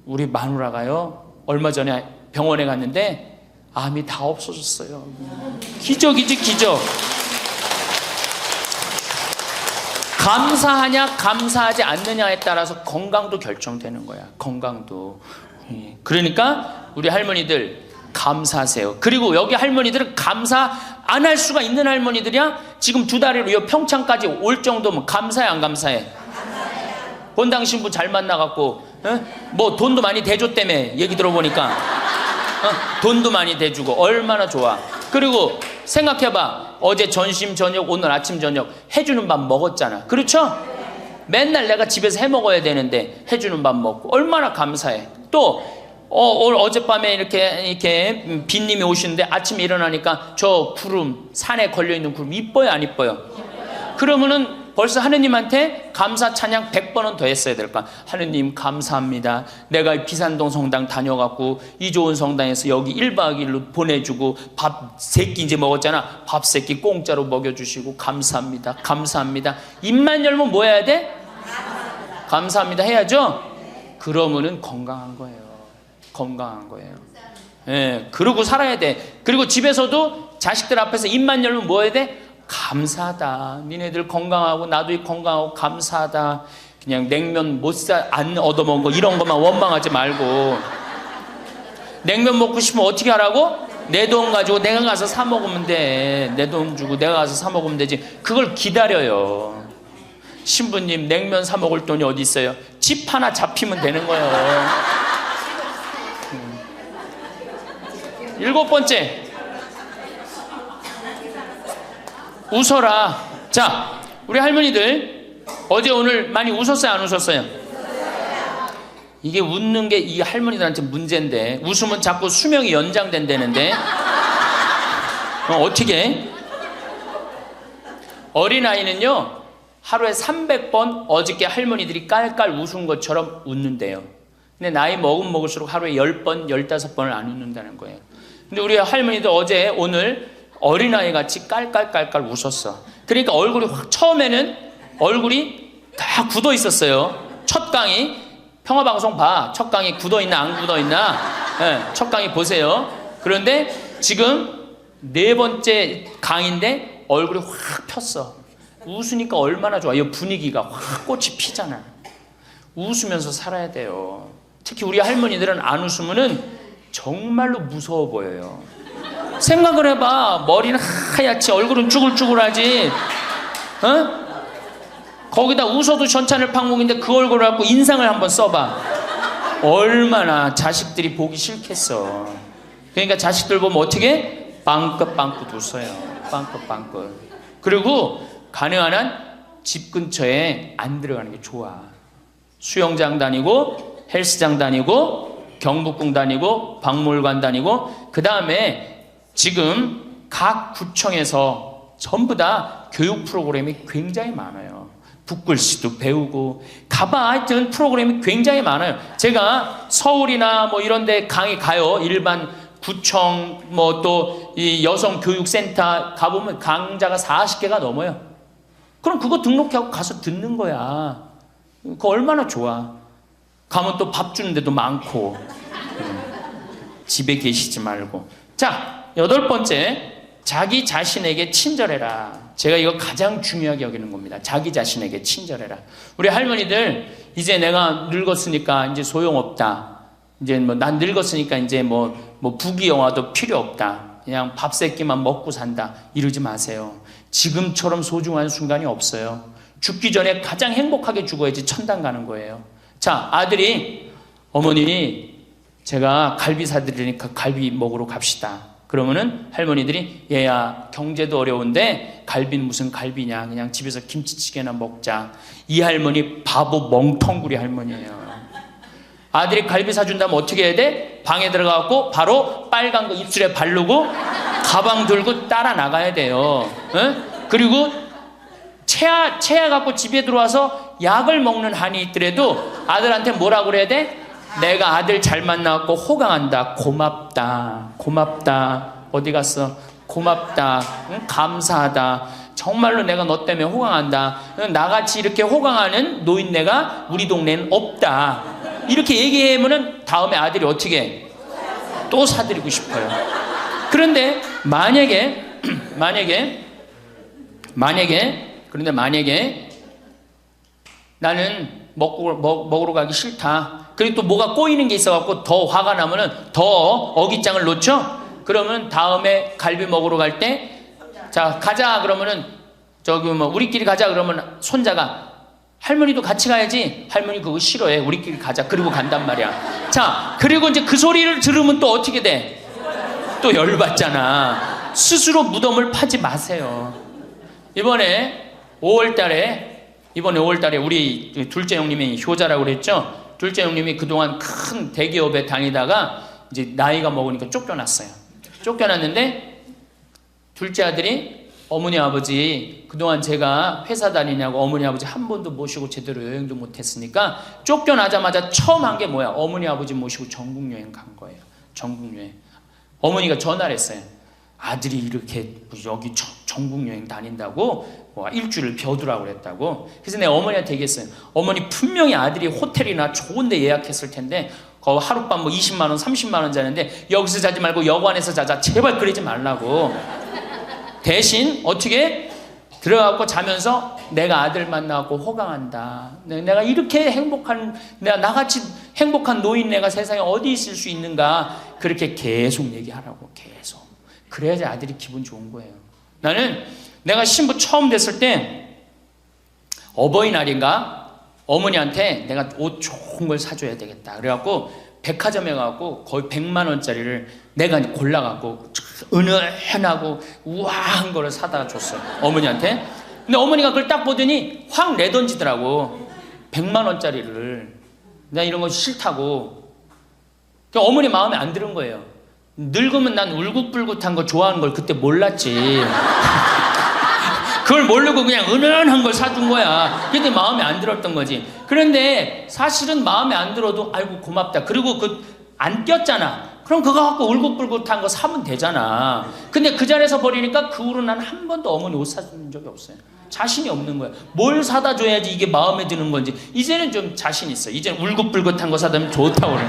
우리 마누라가요 얼마 전에 병원에 갔는데 암이 다 없어졌어요. 기적이지, 기적. 감사하냐 감사하지 않느냐에 따라서 건강도 결정되는 거야. 건강도. 그러니까 우리 할머니들 감사하세요. 그리고 여기 할머니들은 감사 안 할 수가 있는 할머니들이야. 지금 2달이로 이 평창까지 올 정도면 감사해 안 감사해? 본당 신부 잘 만나갖고 뭐 돈도 많이 대줬다며 얘기 들어보니까. 돈도 많이 대주고 얼마나 좋아. 그리고 생각해봐. 어제 점심 저녁 오늘 아침 저녁 해주는 밥 먹었잖아. 그렇죠? 맨날 내가 집에서 해 먹어야 되는데 해주는 밥 먹고 얼마나 감사해. 또 어젯밤에 이렇게 빈님이 오시는데 아침에 일어나니까 저 구름, 산에 걸려있는 구름 이뻐요 안 이뻐요? 그러면은 벌써 하느님한테 감사 찬양 100번은 더 했어야 될 거야. 하느님 감사합니다. 내가 비산동 성당 다녀갖고 이 좋은 성당에서 여기 1박 2일로 보내주고 밥 3끼 이제 먹었잖아. 밥 3끼 공짜로 먹여주시고 감사합니다. 감사합니다. 입만 열면 뭐 해야 돼? 감사합니다 해야죠. 그러면은 건강한 거예요. 건강한 거예요. 예, 그러고 살아야 돼. 그리고 집에서도 자식들 앞에서 입만 열면 뭐 해야 돼? 감사하다. 니네들 건강하고 나도 건강하고 감사하다. 그냥 냉면 안 얻어먹은 거 이런 것만 원망하지 말고. 냉면 먹고 싶으면 어떻게 하라고? 내 돈 가지고 내가 가서 사 먹으면 돼. 내 돈 주고 내가 가서 사 먹으면 되지. 그걸 기다려요. 신부님 냉면 사 먹을 돈이 어디 있어요? 집 하나 잡히면 되는 거예요. 7번째, 웃어라. 자, 우리 할머니들 어제 오늘 많이 웃었어요, 안 웃었어요? 이게 웃는 게 이 할머니들한테 문제인데, 웃으면 자꾸 수명이 연장된다는데 어떻게? 어린아이는요 하루에 300번 어저께 할머니들이 깔깔 웃은 것처럼 웃는데요. 근데 나이 먹을수록 하루에 10번, 15번을 안 웃는다는 거예요. 근데 우리 할머니들 어제 오늘 어린아이 같이 깔깔깔깔 웃었어. 그러니까 얼굴이 처음에는 얼굴이 다 굳어 있었어요. 첫 강의 평화방송 봐. 첫 강의 굳어 있나 안 굳어 있나? 네, 첫 강의 보세요. 그런데 지금 4번째 강의인데 얼굴이 확 폈어. 웃으니까 얼마나 좋아. 이 분위기가 확 꽃이 피잖아. 웃으면서 살아야 돼요. 특히 우리 할머니들은 안 웃으면은 정말로 무서워 보여요. 생각을 해봐. 머리는 하얗지 얼굴은 쭈글쭈글하지. 어? 거기다 웃어도 전찬을 판국인데 그 얼굴을 갖고 인상을 한번 써봐. 얼마나 자식들이 보기 싫겠어. 그러니까 자식들 보면 어떻게? 빵긋빵긋 웃어요. 빵긋빵긋. 그리고 가능한 한 집 근처에 안 들어가는 게 좋아. 수영장 다니고 헬스장 다니고 경복궁 다니고 박물관 다니고, 그 다음에 지금 각 구청에서 전부 다 교육 프로그램이 굉장히 많아요. 붓글씨도 배우고 가봐. 하여튼 프로그램이 굉장히 많아요. 제가 서울이나 뭐 이런 데 강의 가요. 일반 구청 뭐 또 이 여성교육센터 가보면 강좌가 40개가 넘어요. 그럼 그거 등록하고 가서 듣는 거야. 그거 얼마나 좋아. 가면 또 밥 주는 데도 많고. 집에 계시지 말고. 자, 8번째, 자기 자신에게 친절해라. 제가 이거 가장 중요하게 여기는 겁니다. 자기 자신에게 친절해라. 우리 할머니들 이제 내가 늙었으니까 이제 소용없다. 이제 뭐 난 늙었으니까 이제 뭐 부귀영화도 필요 없다. 그냥 밥 세 끼만 먹고 산다. 이러지 마세요. 지금처럼 소중한 순간이 없어요. 죽기 전에 가장 행복하게 죽어야지 천당 가는 거예요. 자, 아들이 어머니 제가 갈비 사드리니까 갈비 먹으러 갑시다. 그러면은 할머니들이 얘야 경제도 어려운데 갈비는 무슨 갈비냐, 그냥 집에서 김치찌개나 먹자. 이 할머니 바보 멍텅구리 할머니예요. 아들이 갈비 사준다면 어떻게 해야 돼? 방에 들어가고 바로 빨간 거 입술에 바르고 가방 들고 따라 나가야 돼요. 응? 그리고 체하 갖고 집에 들어와서 약을 먹는 한이 있더라도 아들한테 뭐라고 그래야 돼? 내가 아들 잘 만나갖고 호강한다. 고맙다. 고맙다. 어디 갔어? 고맙다. 응? 감사하다. 정말로 내가 너 때문에 호강한다. 나같이 이렇게 호강하는 노인네가 우리 동네는 없다. 이렇게 얘기하면은 다음에 아들이 어떻게 해? 또 사드리고 싶어요. 그런데 만약에 나는 먹으러 가기 싫다. 그리고 또 뭐가 꼬이는 게 있어갖고 더 화가 나면은 더 어깃장을 놓죠? 그러면 다음에 갈비 먹으러 갈 때, 자, 가자. 그러면은, 우리끼리 가자. 그러면 손자가, 할머니도 같이 가야지. 할머니 그거 싫어해. 우리끼리 가자. 그리고 간단 말이야. 자, 그리고 이제 그 소리를 들으면 또 어떻게 돼? 또 열받잖아. 스스로 무덤을 파지 마세요. 이번에 5월 달에 우리 둘째 형님이 효자라고 그랬죠? 둘째 형님이 그동안 큰 대기업에 다니다가 이제 나이가 먹으니까 쫓겨났어요. 쫓겨났는데 둘째 아들이 어머니 아버지 그동안 제가 회사 다니냐고 어머니 아버지 한 번도 모시고 제대로 여행도 못했으니까 쫓겨나자마자 처음 한 게 뭐야? 어머니 아버지 모시고 전국 여행 간 거예요. 전국 여행. 어머니가 전화를 했어요. 아들이 이렇게 여기 전국 여행 다닌다고 일주일을 벼두라고 그랬다고. 그래서 내가 어머니한테 얘기했어요. 어머니 분명히 아들이 호텔이나 좋은 데 예약했을 텐데 하룻밤 뭐 20만 원 30만 원 자는데 여기서 자지 말고 여관에서 자자. 제발 그러지 말라고. 대신 어떻게 들어가고 자면서 내가 아들 만나고 호강한다. 내가 이렇게 행복한, 내가 나같이 행복한 노인네가 세상에 어디 있을 수 있는가. 그렇게 계속 얘기하라고. 계속. 그래야지 아들이 기분 좋은 거예요. 나는 내가 신부 처음 됐을 때 어버이날인가 어머니한테 내가 옷 좋은 걸 사줘야 되겠다. 그래갖고 백화점에 가고 거의 100만 원짜리를 내가 골라갖고 은은하고 우아한 거를 사다 줬어요. 어머니한테. 근데 어머니가 그걸 딱 보더니 확 내던지더라고. 100만 원짜리를. 나 이런 거 싫다고. 그러니까 어머니 마음에 안 드는 거예요. 늙으면 난 울긋불긋한 거 좋아하는 걸 그때 몰랐지. 그걸 모르고 그냥 은은한 걸 사준 거야. 근데 마음에 안 들었던 거지. 그런데 사실은 마음에 안 들어도 아이고 고맙다. 그리고 안 꼈잖아. 그럼 그거 갖고 울긋불긋한 거 사면 되잖아. 근데 그 자리에서 버리니까 그 후로 난 한 번도 어머니 옷 사준 적이 없어요. 자신이 없는 거야. 뭘 사다 줘야지 이게 마음에 드는 건지. 이제는 좀 자신 있어. 이제는 울긋불긋한 거 사다 주면 좋다고 그래.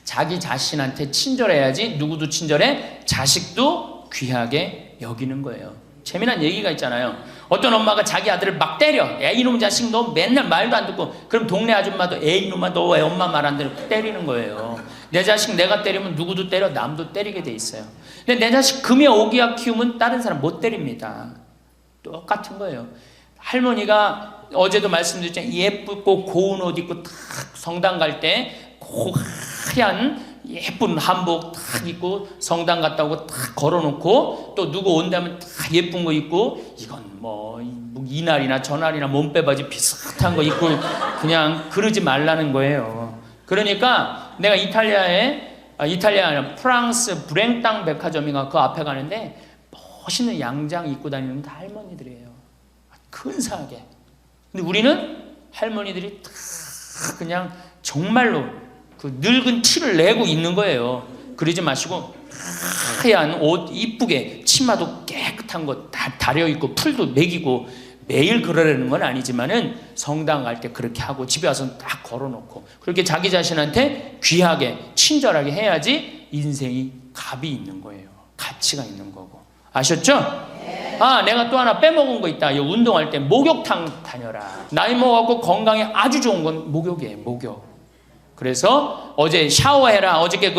자기 자신한테 친절해야지. 누구도 친절해? 자식도 귀하게 여기는 거예요. 재미난 얘기가 있잖아요. 어떤 엄마가 자기 아들을 막 때려. 야 이놈 자식 너 맨날 말도 안 듣고. 그럼 동네 아줌마도 에이 이놈아 너 왜 엄마 말 안 듣고 때리는 거예요. 내 자식 내가 때리면 누구도 때려. 남도 때리게 돼 있어요. 근데 내 자식 금에 오기야 키우면 다른 사람 못 때립니다. 똑같은 거예요. 할머니가 어제도 말씀드렸잖아요. 예쁘고 고운 옷 입고 탁 성당 갈 때 하얀 예쁜 한복 탁 입고 성당 갔다 오고 탁 걸어놓고 또 누구 온다면 탁 예쁜 거 입고 이건 뭐 이날이나 저날이나 몸빼바지 비슷한 거 입고 그냥 그러지 말라는 거예요. 그러니까 내가 이탈리아 아니라 프랑스 브랭땅 백화점인가 그 앞에 가는데 멋있는 양장 입고 다니는 다 할머니들이에요. 근사하게. 근데 우리는 할머니들이 다 그냥 정말로 그 늙은 티를 내고 있는 거예요. 그러지 마시고 하얀 옷 이쁘게 치마도 깨끗한 거 다 다려입고 풀도 먹이고 매일 그러려는 건 아니지만은 성당 갈 때 그렇게 하고 집에 와서 딱 걸어놓고 그렇게 자기 자신한테 귀하게 친절하게 해야지 인생이 값이 있는 거예요. 가치가 있는 거고. 아셨죠? 아, 내가 또 하나 빼먹은 거 있다. 운동할 때 목욕탕 다녀라. 나이 먹어갖고 건강에 아주 좋은 건 목욕이에요. 목욕. 그래서 어제 샤워해라. 어저께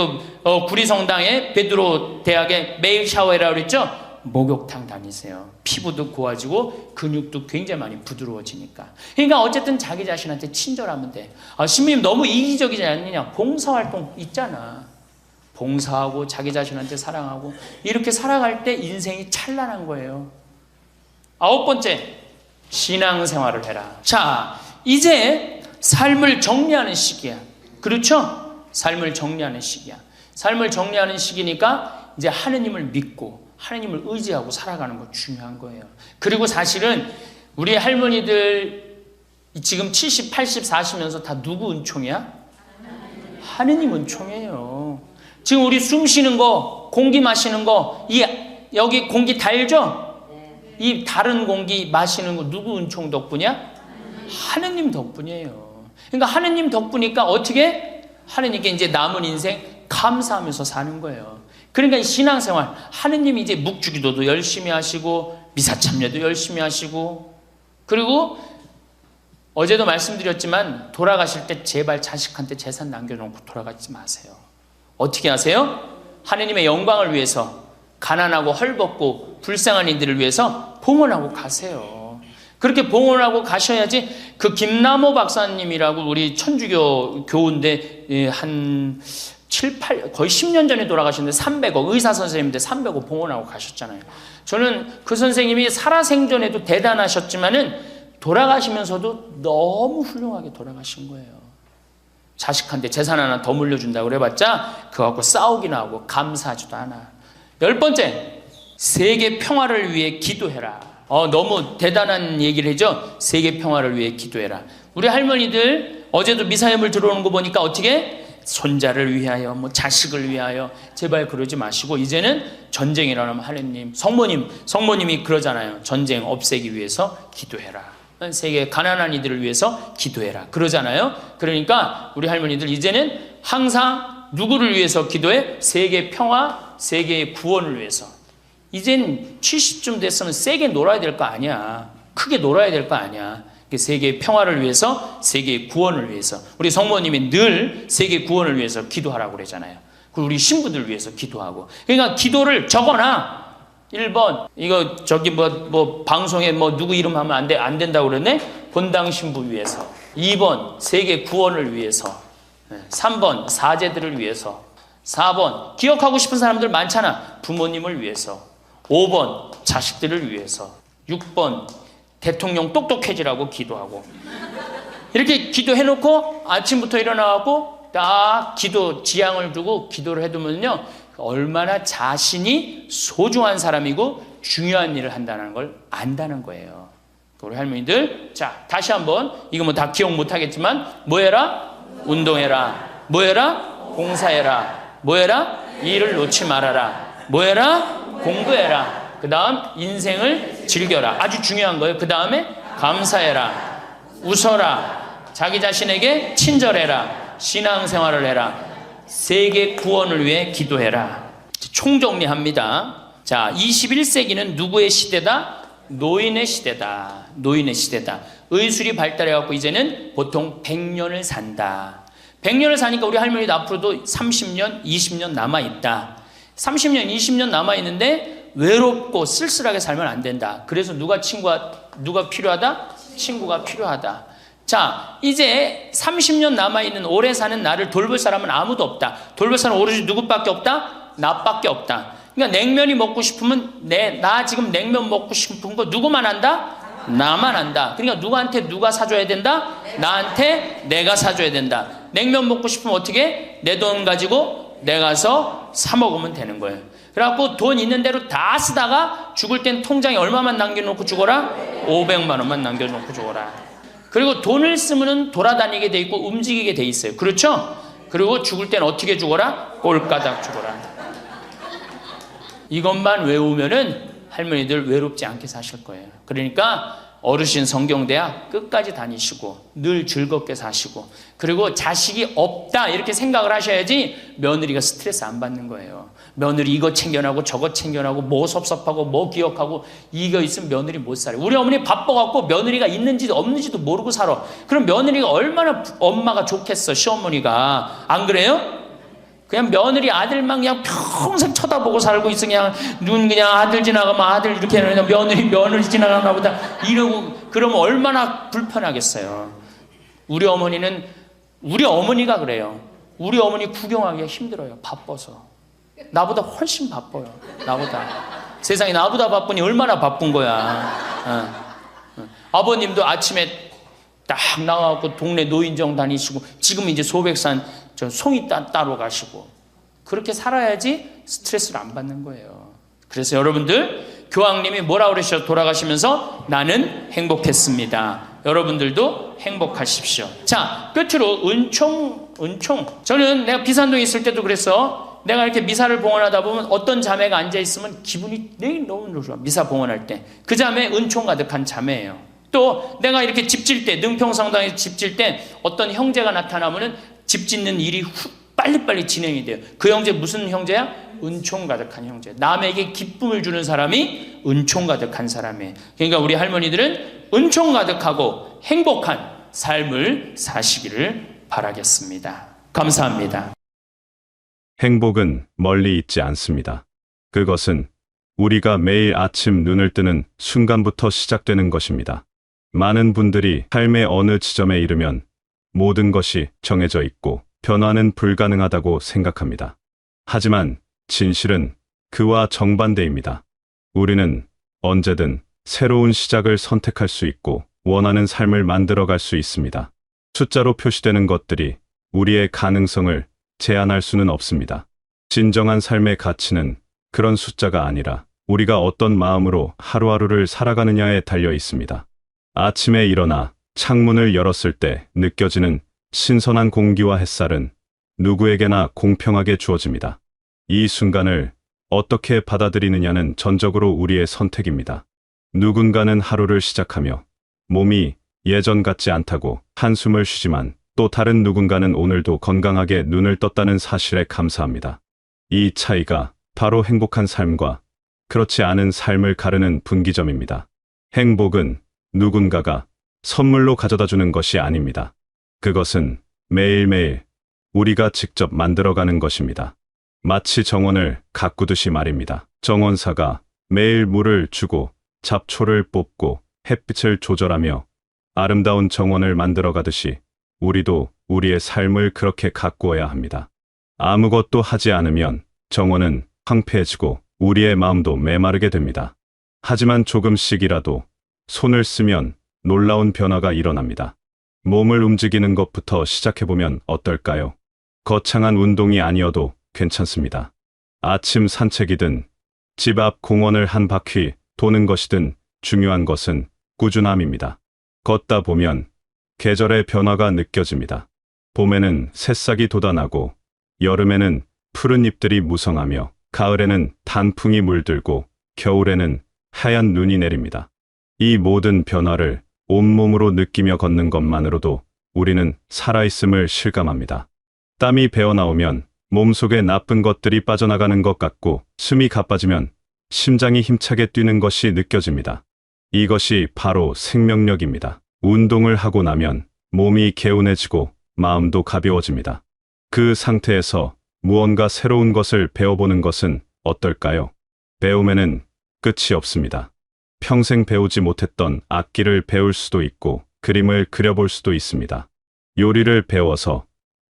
구리성당에 베드로 대학에 매일 샤워해라 그랬죠? 목욕탕 다니세요. 피부도 고와지고 근육도 굉장히 많이 부드러워지니까. 그러니까 어쨌든 자기 자신한테 친절하면 돼. 아, 신부님 너무 이기적이지 않느냐? 봉사활동 있잖아. 봉사하고 자기 자신한테 사랑하고 이렇게 살아갈 때 인생이 찬란한 거예요. 9번째, 신앙생활을 해라. 자, 이제 삶을 정리하는 시기야. 그렇죠? 삶을 정리하는 시기야. 삶을 정리하는 시기니까 이제 하느님을 믿고 하느님을 의지하고 살아가는 거 중요한 거예요. 그리고 사실은 우리 할머니들 지금 70, 80, 40면서 다 누구 은총이야? 하느님 은총이에요. 지금 우리 숨 쉬는 거, 공기 마시는 거, 여기 공기 달죠? 이 다른 공기 마시는 거 누구 은총 덕분이야? 하느님 덕분이에요. 그러니까 하느님 덕분이니까 어떻게? 하느님께 이제 남은 인생 감사하면서 사는 거예요. 그러니까 이 신앙생활, 하느님이 이제 묵주기도도 열심히 하시고 미사참여도 열심히 하시고 그리고 어제도 말씀드렸지만 돌아가실 때 제발 자식한테 재산 남겨놓고 돌아가지 마세요. 어떻게 하세요? 하느님의 영광을 위해서 가난하고 헐벗고 불쌍한 이들을 위해서 봉헌하고 가세요. 그렇게 봉헌하고 가셔야지. 그 김남호 박사님이라고 우리 천주교 교우인데 한 7, 8, 거의 10년 전에 돌아가셨는데 300억, 의사 선생님인데 300억 봉헌하고 가셨잖아요. 저는 그 선생님이 살아생전에도 대단하셨지만은 돌아가시면서도 너무 훌륭하게 돌아가신 거예요. 자식한테 재산 하나 더 물려준다고 그래봤자 그거 갖고 싸우기나 하고 감사하지도 않아. 10번째, 세계 평화를 위해 기도해라. 너무 대단한 얘기를 해죠. 세계 평화를 위해 기도해라. 우리 할머니들 어제도 미사여물 들어오는 거 보니까 어떻게 손자를 위하여 자식을 위하여 제발 그러지 마시고 이제는 전쟁이라고 하면 하느님 성모님이 그러잖아요. 전쟁 없애기 위해서 기도해라. 세계 가난한 이들을 위해서 기도해라 그러잖아요. 그러니까 우리 할머니들 이제는 항상 누구를 위해서 기도해? 세계 평화, 세계의 구원을 위해서. 이젠 70쯤 됐으면 세게 놀아야 될 거 아니야. 크게 놀아야 될 거 아니야. 세계의 평화를 위해서, 세계의 구원을 위해서. 우리 성모님이 늘 세계 구원을 위해서 기도하라고 그러잖아요. 그리고 우리 신부들 위해서 기도하고. 그러니까 기도를 적어놔. 1번 이거 방송에 누구 이름 하면 안 된다고 그러네. 본당 신부 위해서. 2번 세계 구원을 위해서. 3번 사제들을 위해서. 4번 기억하고 싶은 사람들 많잖아. 부모님을 위해서. 5번 자식들을 위해서. 6번 대통령 똑똑해지라고 기도하고. 이렇게 기도해놓고 아침부터 일어나고 딱 기도 지향을 두고 기도를 해두면요 얼마나 자신이 소중한 사람이고 중요한 일을 한다는 걸 안다는 거예요. 우리 할머니들 자 다시 한번 이거 다 기억 못하겠지만 뭐해라? 운동해라. 뭐해라? 공사해라. 뭐해라? 일을 놓지 말아라. 뭐해라? 공부해라. 그 다음 인생을 즐겨라. 아주 중요한 거예요. 그 다음에 감사해라. 웃어라. 자기 자신에게 친절해라. 신앙생활을 해라. 세계 구원을 위해 기도해라. 총정리합니다. 자, 21세기는 누구의 시대다? 노인의 시대다. 노인의 시대다. 의술이 발달해갖고 이제는 보통 100년을 산다. 100년을 사니까 우리 할머니도 앞으로도 30년, 20년 남아있다. 30년, 20년 남아있는데 외롭고 쓸쓸하게 살면 안 된다. 그래서 누가 필요하다? 친구가 필요하다. 자, 이제 30년 남아있는 오래 사는 나를 돌볼 사람은 아무도 없다. 돌볼 사람은 오로지 누구밖에 없다? 나밖에 없다. 그러니까 냉면이 먹고 싶으면 나 지금 냉면 먹고 싶은 거 누구만 한다? 나만 한다. 그러니까 누구한테 누가 사줘야 된다? 나한테 내가 사줘야 된다. 냉면 먹고 싶으면 어떻게? 내 돈 가지고 내가 가서 사 먹으면 되는 거예요. 그래갖고 돈 있는 대로 다 쓰다가 죽을 땐 통장에 얼마만 남겨놓고 죽어라? 500만 원만 남겨놓고 죽어라. 그리고 돈을 쓰면 돌아다니게 돼 있고 움직이게 돼 있어요. 그렇죠? 그리고 죽을 땐 어떻게 죽어라? 꼴까닥 죽어라. 이것만 외우면은 할머니들 외롭지 않게 사실 거예요. 그러니까 어르신 성경대학 끝까지 다니시고 늘 즐겁게 사시고 그리고 자식이 없다 이렇게 생각을 하셔야지 며느리가 스트레스 안 받는 거예요. 며느리 이거 챙겨나고 저거 챙겨나고 뭐 섭섭하고 뭐 기억하고 이거 있으면 며느리 못 살아요. 우리 어머니 바빠갖고 며느리가 있는지도 없는지도 모르고 살아. 그럼 며느리가 얼마나 엄마가 좋겠어. 시어머니가. 안 그래요? 그냥 며느리 아들만 그냥 평생 쳐다보고 살고 있어. 그냥 눈 그냥 아들 지나가면 아들 이렇게 그냥 며느리 지나가나 보다 이러고 그러면 얼마나 불편하겠어요. 우리 어머니가 그래요. 우리 어머니 구경하기가 힘들어요. 바빠서. 나보다 훨씬 바빠요. 나보다. 세상에 나보다 바쁘니 얼마나 바쁜 거야. 아버님도 아침에 딱 나가고 동네 노인정 다니시고 지금 이제 소백산 송이 따러 가시고 그렇게 살아야지 스트레스를 안 받는 거예요. 그래서 여러분들 교황님이 뭐라 그러셔 돌아가시면서 나는 행복했습니다. 여러분들도 행복하십시오. 자, 끝으로 은총. 저는 내가 비산동에 있을 때도 그래서 내가 이렇게 미사를 봉헌하다 보면 어떤 자매가 앉아있으면 기분이 너무 좋아. 미사 봉헌할 때. 그 자매 은총 가득한 자매예요. 또 내가 이렇게 집 질 때 능평성당에서 집 질 때 어떤 형제가 나타나면은 집 짓는 일이 빨리빨리 진행이 돼요. 그 형제 무슨 형제야? 은총 가득한 형제. 남에게 기쁨을 주는 사람이 은총 가득한 사람이에요. 그러니까 우리 할머니들은 은총 가득하고 행복한 삶을 사시기를 바라겠습니다. 감사합니다.
행복은 멀리 있지 않습니다. 그것은 우리가 매일 아침 눈을 뜨는 순간부터 시작되는 것입니다. 많은 분들이 삶의 어느 지점에 이르면 모든 것이 정해져 있고 변화는 불가능하다고 생각합니다. 하지만 진실은 그와 정반대입니다. 우리는 언제든 새로운 시작을 선택할 수 있고 원하는 삶을 만들어갈 수 있습니다. 숫자로 표시되는 것들이 우리의 가능성을 제한할 수는 없습니다. 진정한 삶의 가치는 그런 숫자가 아니라 우리가 어떤 마음으로 하루하루를 살아가느냐에 달려 있습니다. 아침에 일어나 창문을 열었을 때 느껴지는 신선한 공기와 햇살은 누구에게나 공평하게 주어집니다. 이 순간을 어떻게 받아들이느냐는 전적으로 우리의 선택입니다. 누군가는 하루를 시작하며 몸이 예전 같지 않다고 한숨을 쉬지만 또 다른 누군가는 오늘도 건강하게 눈을 떴다는 사실에 감사합니다. 이 차이가 바로 행복한 삶과 그렇지 않은 삶을 가르는 분기점입니다. 행복은 누군가가 선물로 가져다 주는 것이 아닙니다. 그것은 매일매일 우리가 직접 만들어가는 것입니다. 마치 정원을 가꾸듯이 말입니다. 정원사가 매일 물을 주고 잡초를 뽑고 햇빛을 조절하며 아름다운 정원을 만들어가듯이 우리도 우리의 삶을 그렇게 가꾸어야 합니다. 아무것도 하지 않으면 정원은 황폐해지고 우리의 마음도 메마르게 됩니다. 하지만 조금씩이라도 손을 쓰면 놀라운 변화가 일어납니다. 몸을 움직이는 것부터 시작해보면 어떨까요? 거창한 운동이 아니어도 괜찮습니다. 아침 산책이든 집 앞 공원을 한 바퀴 도는 것이든 중요한 것은 꾸준함입니다. 걷다 보면 계절의 변화가 느껴집니다. 봄에는 새싹이 돋아나고 여름에는 푸른 잎들이 무성하며 가을에는 단풍이 물들고 겨울에는 하얀 눈이 내립니다. 이 모든 변화를 온몸으로 느끼며 걷는 것만으로도 우리는 살아있음을 실감합니다. 땀이 배어나오면 몸속에 나쁜 것들이 빠져나가는 것 같고 숨이 가빠지면 심장이 힘차게 뛰는 것이 느껴집니다. 이것이 바로 생명력입니다. 운동을 하고 나면 몸이 개운해지고 마음도 가벼워집니다. 그 상태에서 무언가 새로운 것을 배워보는 것은 어떨까요? 배움에는 끝이 없습니다. 평생 배우지 못했던 악기를 배울 수도 있고 그림을 그려볼 수도 있습니다. 요리를 배워서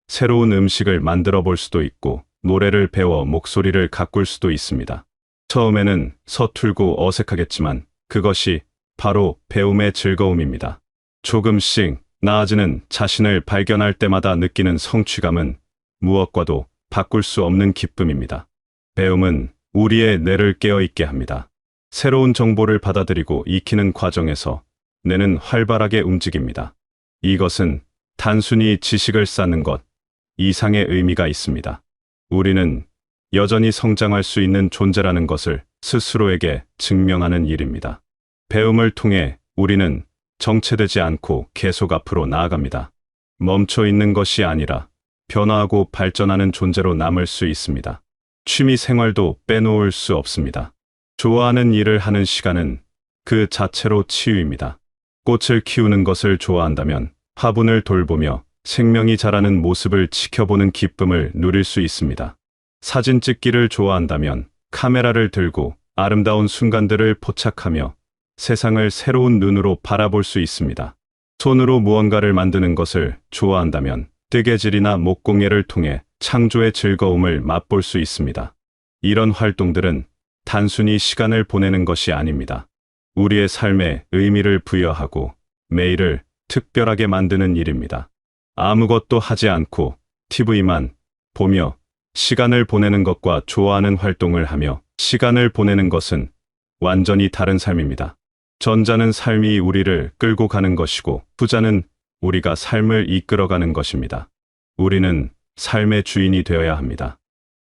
새로운 음식을 만들어 볼 수도 있고 노래를 배워 목소리를 가꿀 수도 있습니다. 처음에는 서툴고 어색하겠지만 그것이 바로 배움의 즐거움입니다. 조금씩 나아지는 자신을 발견할 때마다 느끼는 성취감은 무엇과도 바꿀 수 없는 기쁨입니다. 배움은 우리의 뇌를 깨어있게 합니다. 새로운 정보를 받아들이고 익히는 과정에서 뇌는 활발하게 움직입니다. 이것은 단순히 지식을 쌓는 것 이상의 의미가 있습니다. 우리는 여전히 성장할 수 있는 존재라는 것을 스스로에게 증명하는 일입니다. 배움을 통해 우리는 정체되지 않고 계속 앞으로 나아갑니다. 멈춰 있는 것이 아니라 변화하고 발전하는 존재로 남을 수 있습니다. 취미 생활도 빼놓을 수 없습니다. 좋아하는 일을 하는 시간은 그 자체로 치유입니다. 꽃을 키우는 것을 좋아한다면 화분을 돌보며 생명이 자라는 모습을 지켜보는 기쁨을 누릴 수 있습니다. 사진 찍기를 좋아한다면 카메라를 들고 아름다운 순간들을 포착하며 세상을 새로운 눈으로 바라볼 수 있습니다. 손으로 무언가를 만드는 것을 좋아한다면 뜨개질이나 목공예를 통해 창조의 즐거움을 맛볼 수 있습니다. 이런 활동들은 단순히 시간을 보내는 것이 아닙니다. 우리의 삶에 의미를 부여하고 매일을 특별하게 만드는 일입니다. 아무것도 하지 않고 TV만 보며 시간을 보내는 것과 좋아하는 활동을 하며 시간을 보내는 것은 완전히 다른 삶입니다. 전자는 삶이 우리를 끌고 가는 것이고 후자는 우리가 삶을 이끌어가는 것입니다. 우리는 삶의 주인이 되어야 합니다.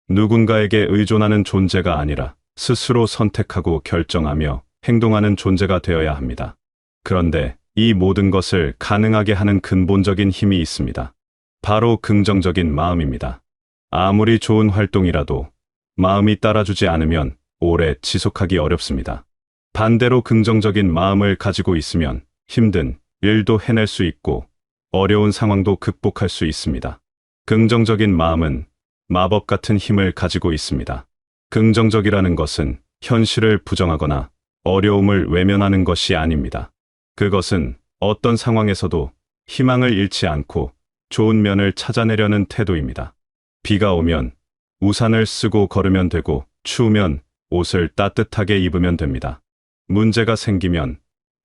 누군가에게 의존하는 존재가 아니라 스스로 선택하고 결정하며 행동하는 존재가 되어야 합니다. 그런데 이 모든 것을 가능하게 하는 근본적인 힘이 있습니다. 바로 긍정적인 마음입니다. 아무리 좋은 활동이라도 마음이 따라주지 않으면 오래 지속하기 어렵습니다. 반대로 긍정적인 마음을 가지고 있으면 힘든 일도 해낼 수 있고 어려운 상황도 극복할 수 있습니다. 긍정적인 마음은 마법 같은 힘을 가지고 있습니다. 긍정적이라는 것은 현실을 부정하거나 어려움을 외면하는 것이 아닙니다. 그것은 어떤 상황에서도 희망을 잃지 않고 좋은 면을 찾아내려는 태도입니다. 비가 오면 우산을 쓰고 걸으면 되고 추우면 옷을 따뜻하게 입으면 됩니다. 문제가 생기면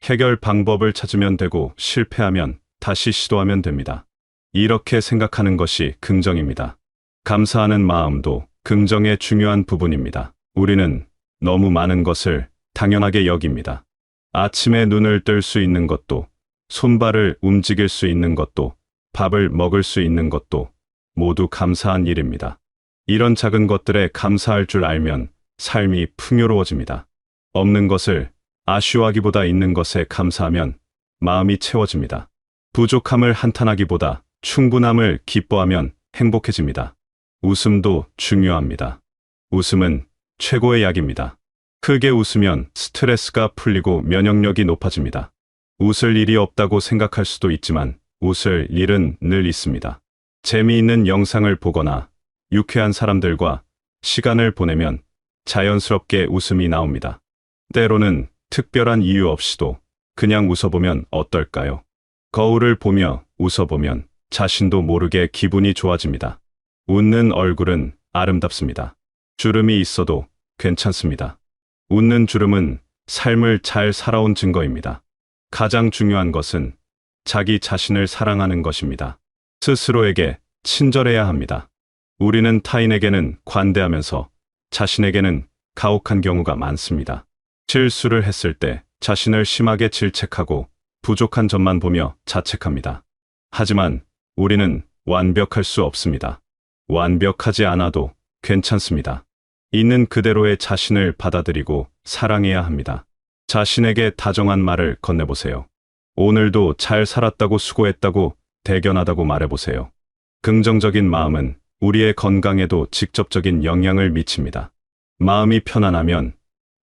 해결 방법을 찾으면 되고 실패하면 다시 시도하면 됩니다. 이렇게 생각하는 것이 긍정입니다. 감사하는 마음도 긍정의 중요한 부분입니다. 우리는 너무 많은 것을 당연하게 여깁니다. 아침에 눈을 뜰 수 있는 것도, 손발을 움직일 수 있는 것도, 밥을 먹을 수 있는 것도 모두 감사한 일입니다. 이런 작은 것들에 감사할 줄 알면 삶이 풍요로워집니다. 없는 것을 아쉬워하기보다 있는 것에 감사하면 마음이 채워집니다. 부족함을 한탄하기보다 충분함을 기뻐하면 행복해집니다. 웃음도 중요합니다. 웃음은 최고의 약입니다. 크게 웃으면 스트레스가 풀리고 면역력이 높아집니다. 웃을 일이 없다고 생각할 수도 있지만 웃을 일은 늘 있습니다. 재미있는 영상을 보거나 유쾌한 사람들과 시간을 보내면 자연스럽게 웃음이 나옵니다. 때로는 특별한 이유 없이도 그냥 웃어보면 어떨까요? 거울을 보며 웃어보면 자신도 모르게 기분이 좋아집니다. 웃는 얼굴은 아름답습니다. 주름이 있어도 괜찮습니다. 웃는 주름은 삶을 잘 살아온 증거입니다. 가장 중요한 것은 자기 자신을 사랑하는 것입니다. 스스로에게 친절해야 합니다. 우리는 타인에게는 관대하면서 자신에게는 가혹한 경우가 많습니다. 실수를 했을 때 자신을 심하게 질책하고 부족한 점만 보며 자책합니다. 하지만 우리는 완벽할 수 없습니다. 완벽하지 않아도 괜찮습니다. 있는 그대로의 자신을 받아들이고 사랑해야 합니다. 자신에게 다정한 말을 건네보세요. 오늘도 잘 살았다고 수고했다고 대견하다고 말해보세요. 긍정적인 마음은 우리의 건강에도 직접적인 영향을 미칩니다. 마음이 편안하면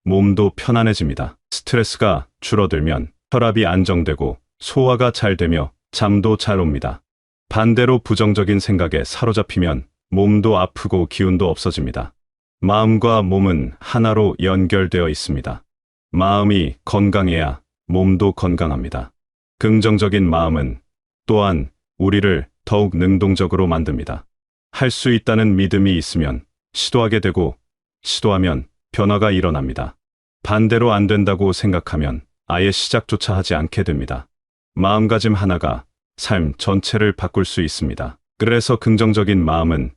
몸도 편안해집니다. 스트레스가 줄어들면 혈압이 안정되고 소화가 잘 되며 잠도 잘 옵니다. 반대로 부정적인 생각에 사로잡히면 몸도 아프고 기운도 없어집니다. 마음과 몸은 하나로 연결되어 있습니다. 마음이 건강해야 몸도 건강합니다. 긍정적인 마음은 또한 우리를 더욱 능동적으로 만듭니다. 할 수 있다는 믿음이 있으면 시도하게 되고 시도하면 변화가 일어납니다. 반대로 안 된다고 생각하면 아예 시작조차 하지 않게 됩니다. 마음가짐 하나가 삶 전체를 바꿀 수 있습니다. 그래서 긍정적인 마음은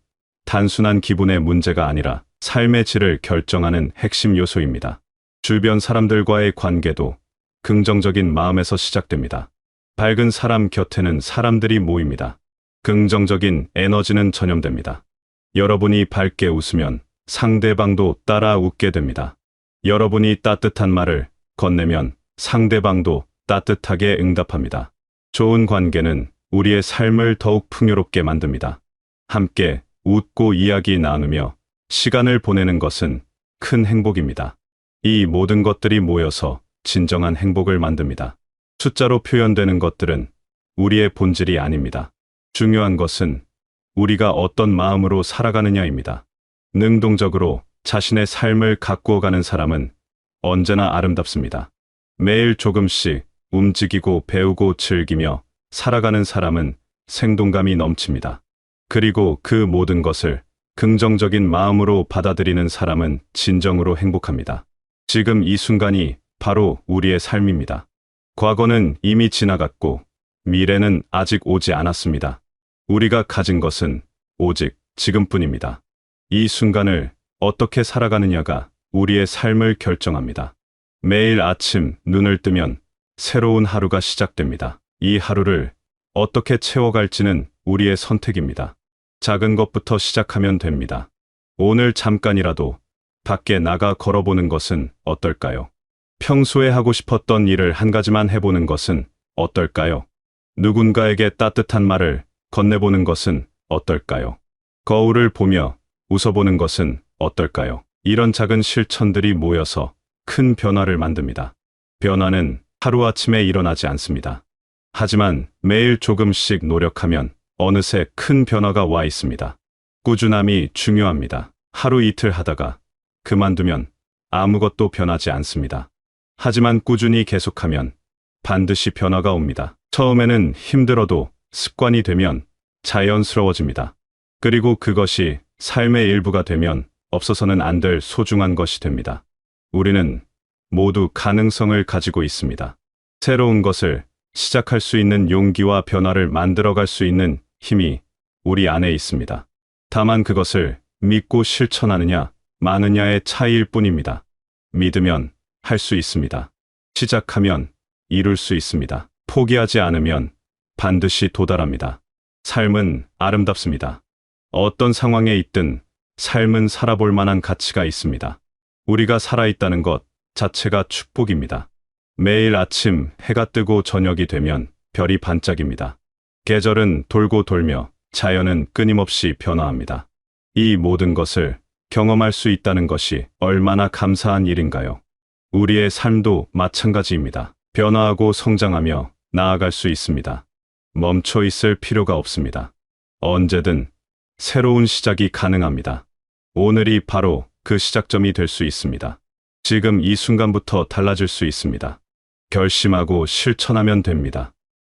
단순한 기분의 문제가 아니라 삶의 질을 결정하는 핵심 요소입니다. 주변 사람들과의 관계도 긍정적인 마음에서 시작됩니다. 밝은 사람 곁에는 사람들이 모입니다. 긍정적인 에너지는 전염됩니다. 여러분이 밝게 웃으면 상대방도 따라 웃게 됩니다. 여러분이 따뜻한 말을 건네면 상대방도 따뜻하게 응답합니다. 좋은 관계는 우리의 삶을 더욱 풍요롭게 만듭니다. 함께 웃고 이야기 나누며 시간을 보내는 것은 큰 행복입니다. 이 모든 것들이 모여서 진정한 행복을 만듭니다. 숫자로 표현되는 것들은 우리의 본질이 아닙니다. 중요한 것은 우리가 어떤 마음으로 살아가느냐입니다. 능동적으로 자신의 삶을 가꾸어가는 사람은 언제나 아름답습니다. 매일 조금씩 움직이고 배우고 즐기며 살아가는 사람은 생동감이 넘칩니다. 그리고 그 모든 것을 긍정적인 마음으로 받아들이는 사람은 진정으로 행복합니다. 지금 이 순간이 바로 우리의 삶입니다. 과거는 이미 지나갔고 미래는 아직 오지 않았습니다. 우리가 가진 것은 오직 지금뿐입니다. 이 순간을 어떻게 살아가느냐가 우리의 삶을 결정합니다. 매일 아침 눈을 뜨면 새로운 하루가 시작됩니다. 이 하루를 어떻게 채워갈지는 우리의 선택입니다. 작은 것부터 시작하면 됩니다. 오늘 잠깐이라도 밖에 나가 걸어보는 것은 어떨까요? 평소에 하고 싶었던 일을 한 가지만 해보는 것은 어떨까요? 누군가에게 따뜻한 말을 건네보는 것은 어떨까요? 거울을 보며 웃어보는 것은 어떨까요? 이런 작은 실천들이 모여서 큰 변화를 만듭니다. 변화는 하루아침에 일어나지 않습니다. 하지만 매일 조금씩 노력하면 어느새 큰 변화가 와 있습니다. 꾸준함이 중요합니다. 하루 이틀 하다가 그만두면 아무것도 변하지 않습니다. 하지만 꾸준히 계속하면 반드시 변화가 옵니다. 처음에는 힘들어도 습관이 되면 자연스러워집니다. 그리고 그것이 삶의 일부가 되면 없어서는 안 될 소중한 것이 됩니다. 우리는 모두 가능성을 가지고 있습니다. 새로운 것을 시작할 수 있는 용기와 변화를 만들어갈 수 있는 힘이 우리 안에 있습니다. 다만 그것을 믿고 실천하느냐, 마느냐의 차이일 뿐입니다. 믿으면 할 수 있습니다. 시작하면 이룰 수 있습니다. 포기하지 않으면 반드시 도달합니다. 삶은 아름답습니다. 어떤 상황에 있든 삶은 살아볼 만한 가치가 있습니다. 우리가 살아있다는 것 자체가 축복입니다. 매일 아침 해가 뜨고 저녁이 되면 별이 반짝입니다. 계절은 돌고 돌며 자연은 끊임없이 변화합니다. 이 모든 것을 경험할 수 있다는 것이 얼마나 감사한 일인가요? 우리의 삶도 마찬가지입니다. 변화하고 성장하며 나아갈 수 있습니다. 멈춰 있을 필요가 없습니다. 언제든 새로운 시작이 가능합니다. 오늘이 바로 그 시작점이 될 수 있습니다. 지금 이 순간부터 달라질 수 있습니다. 결심하고 실천하면 됩니다.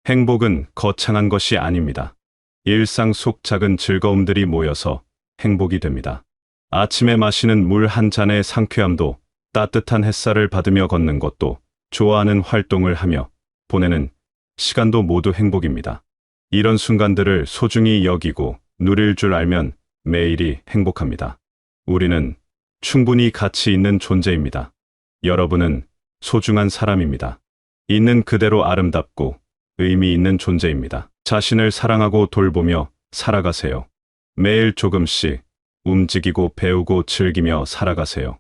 행복은 거창한 것이 아닙니다. 일상 속 작은 즐거움들이 모여서 행복이 됩니다. 아침에 마시는 물 한 잔의 상쾌함도, 따뜻한 햇살을 받으며 걷는 것도, 좋아하는 활동을 하며 보내는 시간도 모두 행복입니다. 이런 순간들을 소중히 여기고 누릴 줄 알면 매일이 행복합니다. 우리는 충분히 가치 있는 존재입니다. 여러분은 소중한 사람입니다. 있는 그대로 아름답고 의미 있는 존재입니다. 자신을 사랑하고 돌보며 살아가세요. 매일 조금씩 움직이고 배우고 즐기며 살아가세요.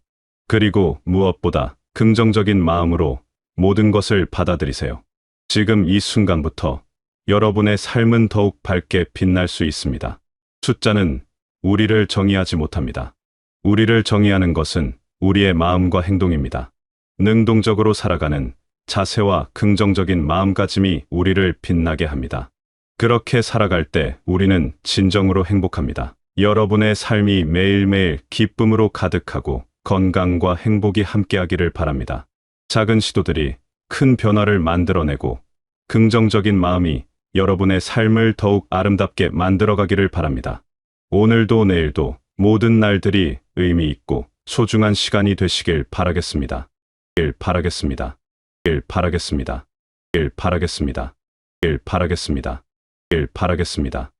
그리고 무엇보다 긍정적인 마음으로 모든 것을 받아들이세요. 지금 이 순간부터 여러분의 삶은 더욱 밝게 빛날 수 있습니다. 숫자는 우리를 정의하지 못합니다. 우리를 정의하는 것은 우리의 마음과 행동입니다. 능동적으로 살아가는 자세와 긍정적인 마음가짐이 우리를 빛나게 합니다. 그렇게 살아갈 때 우리는 진정으로 행복합니다. 여러분의 삶이 매일매일 기쁨으로 가득하고 건강과 행복이 함께하기를 바랍니다. 작은 시도들이 큰 변화를 만들어내고 긍정적인 마음이 여러분의 삶을 더욱 아름답게 만들어가기를 바랍니다. 오늘도 내일도 모든 날들이 의미 있고 소중한 시간이 되시길 바라겠습니다. 바라겠습니다. 바라겠습니다. 바라겠습니다. 바라겠습니다. 바라겠습니다.